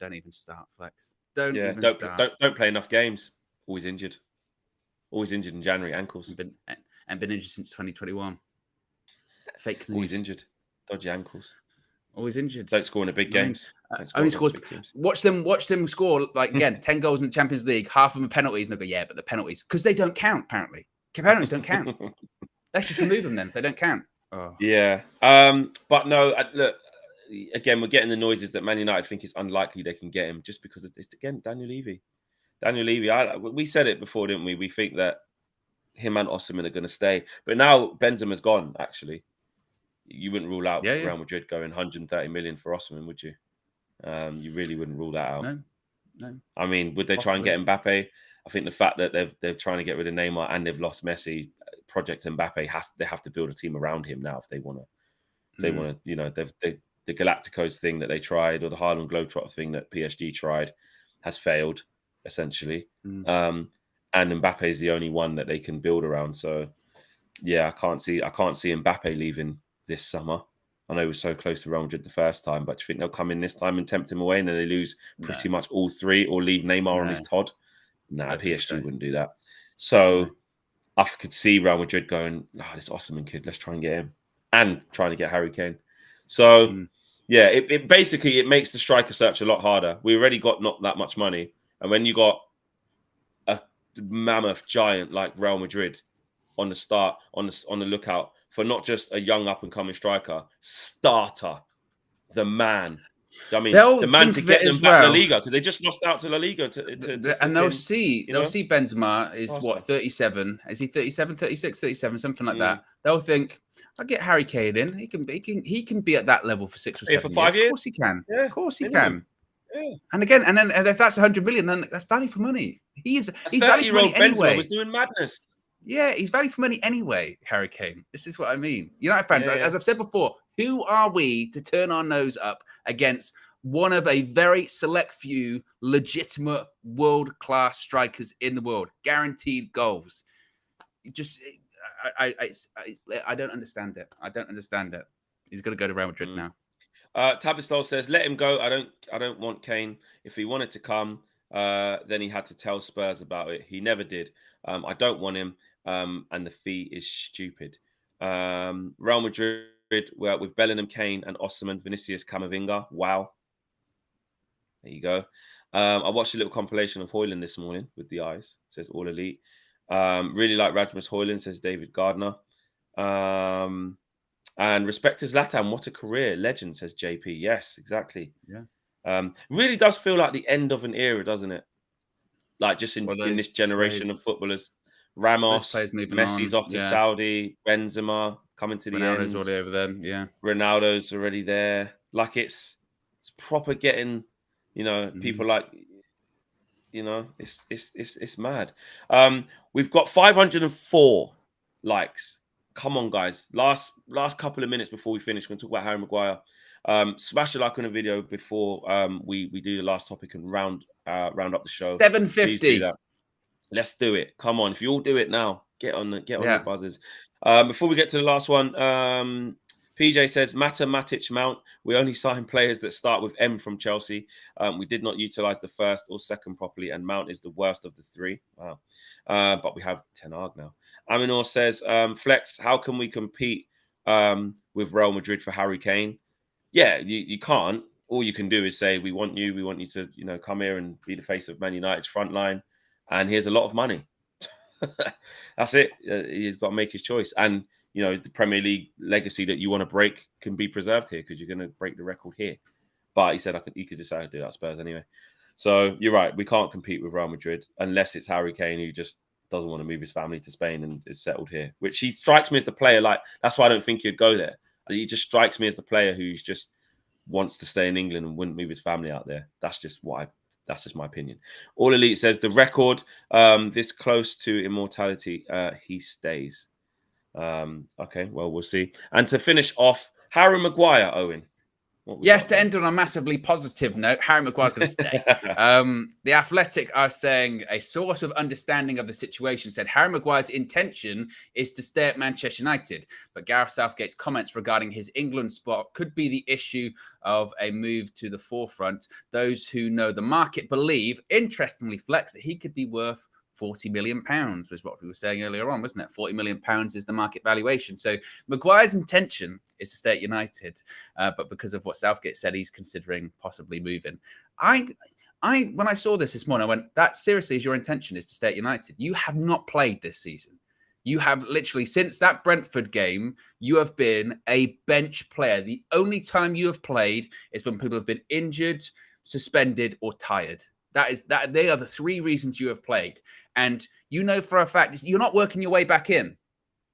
Don't even start, Flex. Don't start. Don't play enough games. Always injured. Always injured in January, ankles. Been injured since 2021. Fake news. Always injured. Dodgy ankles. Always injured. Don't score in the big games. Only scores. Watch them score, like, again, 10 goals in the Champions League, half of them are penalties. And they go, but the penalties, because they don't count, apparently. Penalties don't count. Let's just remove them then if they don't count. Oh. Yeah. But no, look, again, we're getting the noises that Man United think it's unlikely they can get him just because it's, again, Daniel Levy. We said it before, didn't we? We think that him and Osimhen are going to stay. But now Benzema's gone, actually. You wouldn't rule out Real Madrid going 130 million for Osimhen, would you? You really wouldn't rule that out. No. I mean, would they try and get Mbappe? I think the fact that they're trying to get rid of Neymar and they've lost Messi, Project Mbappe they have to build a team around him now if they want to. They want to, the Galacticos thing that they tried, or the Harlem Globetrotter thing that PSG tried, has failed essentially. And Mbappe is the only one that they can build around. So yeah, I can't see Mbappe leaving this summer. I know he was so close to Real Madrid the first time, but do you think they'll come in this time and tempt him away and then they lose pretty much all three, or leave Neymar on his Todd? PSG wouldn't do that. So I could see Real Madrid going, this Osimhen kid, let's try and get him. and trying to get Harry Kane. So, yeah, it basically it makes the striker search a lot harder. We already got not that much money, and when you got a mammoth giant like Real Madrid on the lookout for not just a young up and coming striker, starter, the man. I mean, the man to get them back La Liga, because they just lost out to La Liga and they'll see Benzema is Awesome. what, 37? Is he 37, 36, 37, something like that? They'll think, I'll get Harry Kane in. He can be at that level for 6 or 7 for 5 years. years. Of course he can. Yeah, of course he minimum. can. Yeah. And then if that's 100 million, then that's value for money. He's value for money Benzema anyway. was doing madness. Yeah, he's value for money anyway, Harry Kane. This is what I mean. United fans, as I've said before, who are we to turn our nose up against one of a very select few legitimate world-class strikers in the world? Guaranteed goals. I don't understand it. I don't understand it. He's going to go to Real Madrid now. Tabistol says, let him go. I don't want Kane. If he wanted to come, then he had to tell Spurs about it. He never did. I don't want him. And the fee is stupid. Real Madrid with Bellingham, Kane, and Osimhen, Vinicius, Camavinga. Wow. There you go. I watched a little compilation of Højlund this morning with the eyes. It says all elite. Really like Rasmus Højlund, says David Gardner. And respect to Zlatan. What a career. Legend, says JP. Yes, exactly. Yeah. Really does feel like the end of an era, doesn't it? Like just in this generation of footballers. Ramos, Messi's off to Saudi, Benzema coming to the end. Ronaldo's already over there, yeah. Ronaldo's already there. Like it's proper getting, people like, it's mad. We've got 504 likes. Come on, guys. Last couple of minutes before we finish, we're going to talk about Harry Maguire. Smash a like on the video before we do the last topic and round up the show. 750. Let's do it. Come on. If you all do it now, get on the buzzers. Before we get to the last one, PJ says, Mata, Matic, Mount. We only sign players that start with M from Chelsea. We did not utilize the first or second properly, and Mount is the worst of the three. Wow. But we have Ten Hag now. Aminor says, Flex, how can we compete with Real Madrid for Harry Kane? Yeah, you can't. All you can do is say, we want you to, come here and be the face of Man United's front line. And here's a lot of money. That's it. He's got to make his choice. And, the Premier League legacy that you want to break can be preserved here because you're going to break the record here. But he said he could decide to do that at Spurs anyway. So you're right. We can't compete with Real Madrid unless it's Harry Kane who just doesn't want to move his family to Spain and is settled here, which he strikes me as the player. Like, that's why I don't think he'd go there. He just strikes me as the player who's just wants to stay in England and wouldn't move his family out there. That's just my opinion. All Elite says the record this close to immortality, he stays. Okay, well, we'll see. And to finish off, Harry Maguire, Owen. Yes, to end on a massively positive note, Harry Maguire's going to stay. The Athletic are saying a source of understanding of the situation said Harry Maguire's intention is to stay at Manchester United, but Gareth Southgate's comments regarding his England spot could be the issue of a move to the forefront. Those who know the market believe, interestingly, Flex, that he could be worth £40 million was what we were saying earlier on, wasn't it? £40 million is the market valuation. So Maguire's intention is to stay at United, but because of what Southgate said, he's considering possibly moving. When I saw this morning, I went, that seriously is your intention, is to stay at United? You have not played this season. You have literally, since that Brentford game, you have been a bench player. The only time you have played is when people have been injured, suspended, or tired. They are the three reasons you have played. And you know for a fact, you're not working your way back in.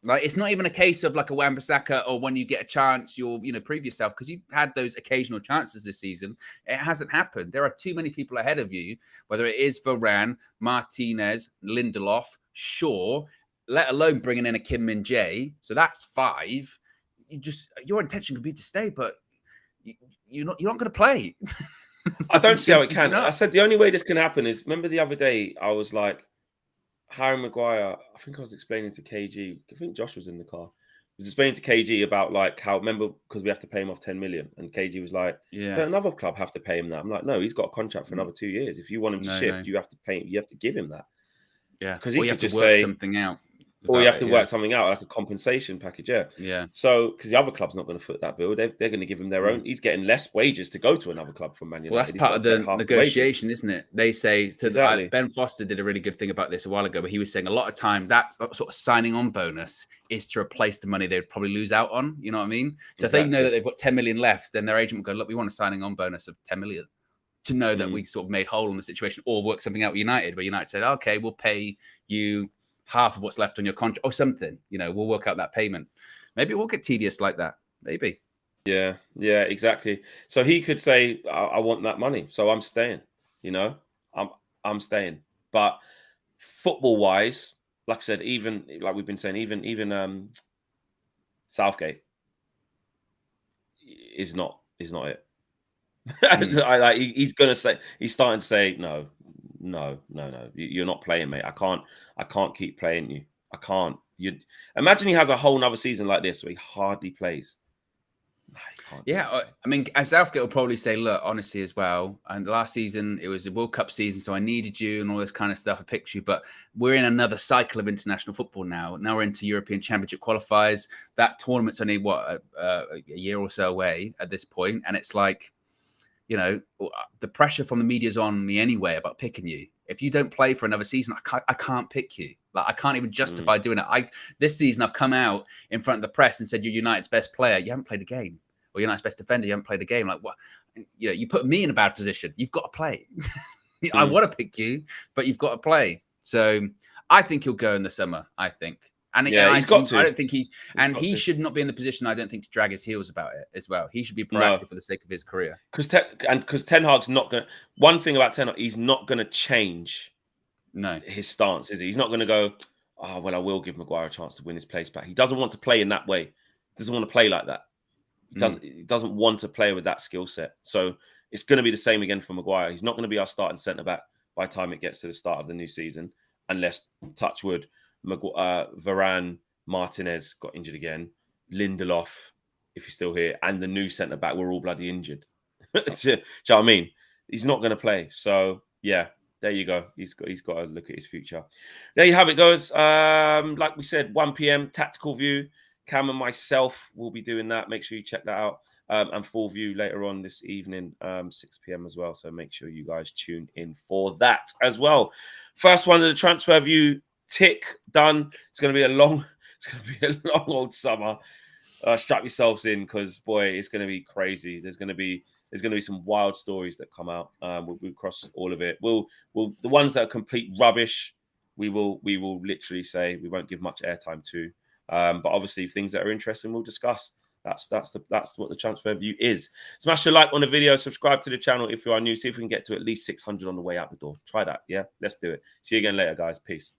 Like, it's not even a case of like a Wan-Bissaka or when you get a chance, you'll prove yourself, because you've had those occasional chances this season. It hasn't happened. There are too many people ahead of you, whether it is Varane, Martinez, Lindelof, Shaw, let alone bringing in a Kim Min-jae. So that's 5. Your intention could be to stay, but you're not going to play. I don't see how it can. I said the only way this can happen is, remember the other day, I was like, Harry Maguire, I think I was explaining to KG, I think Josh was in the car. I was explaining to KG about like how, remember, because we have to pay him off 10 million. And KG was like, but another club have to pay him that. I'm like, no, he's got a contract for another 2 years. If you want him to shift, you have to give him that. Yeah. Because you have to work something out. Or you about have to it. work something out, like a compensation package, yeah. Yeah. So, because the other club's not going to foot that bill, they're going to give him their own. He's getting less wages to go to another club from Man United. Well, that's He's part got of to pay the half the wages. negotiation, isn't it? They say so. Exactly. Ben Foster did a really good thing about this a while ago, but he was saying a lot of time that sort of signing on bonus is to replace the money they'd probably lose out on. You know what I mean? So if they know that they've got 10 million left, then their agent will go, look, we want a signing on bonus of 10 million to know that we sort of made whole on the situation, or work something out with United, where United said, okay, we'll pay you half of what's left on your contract or something. You know, we'll work out that payment. Maybe it will get tedious like that. Maybe. Yeah, exactly. So he could say, I want that money, so I'm staying, you know, I'm staying. But football wise, like I said, even like we've been saying, even Southgate is not it. He's gonna say, he's starting to say, no, you're not playing, mate. I can't keep playing you. I can't. You imagine he has a whole nother season like this where he hardly plays. Yeah, I mean, as Southgate will probably say, look, honestly, as well. And the last season, it was a World Cup season, so I needed you and all this kind of stuff. I picked you, but we're in another cycle of international football now. Now we're into European Championship qualifiers. That tournament's only a year or so away at this point, and it's like, you know, the pressure from the media's on me anyway about picking you. If you don't play for another season, I can't pick you. Like, I can't even justify doing it. This season, I've come out in front of the press and said, you're United's best player. You haven't played a game. Or United's best defender. You haven't played a game. Like, what? You know, you put me in a bad position. You've got to play. I want to pick you, but you've got to play. So I think he'll go in the summer, I think. And yeah, he's got to. I don't think he should not be in the position, I don't think, to drag his heels about it as well. He should be proactive for the sake of his career. Because Ten Hag's not going to, one thing about Ten Hag, he's not going to change his stance, is he? He's not going to go, oh, well, I will give Maguire a chance to win his place back. He doesn't want to play in that way. He doesn't want to play like that. He doesn't want to play with that skill set. So it's going to be the same again for Maguire. He's not going to be our starting centre-back by the time it gets to the start of the new season, unless, touch wood, Varane, Martinez got injured again, Lindelof, if he's still here, and the new centre-back were all bloody injured. Do you know what I mean? He's not going to play. So, yeah, there you go. He's got to look at his future. There you have it, guys. Like we said, 1 p.m, tactical view. Cam and myself will be doing that. Make sure you check that out. And full view later on this evening, 6 p.m. as well. So make sure you guys tune in for that as well. First one of the transfer view, tick, done. It's going to be a long old summer. Strap yourselves in, because boy, it's going to be crazy. There's going to be some wild stories that come out. We'll cross all of it. We'll the ones that are complete rubbish, we will literally say we won't give much airtime to. But obviously, things that are interesting, we'll discuss. That's what the transfer view is. Smash a like on the video, subscribe to the channel if you are new. See if we can get to at least 600 on the way out the door. Try that, yeah? Let's do it. See you again later, guys. Peace.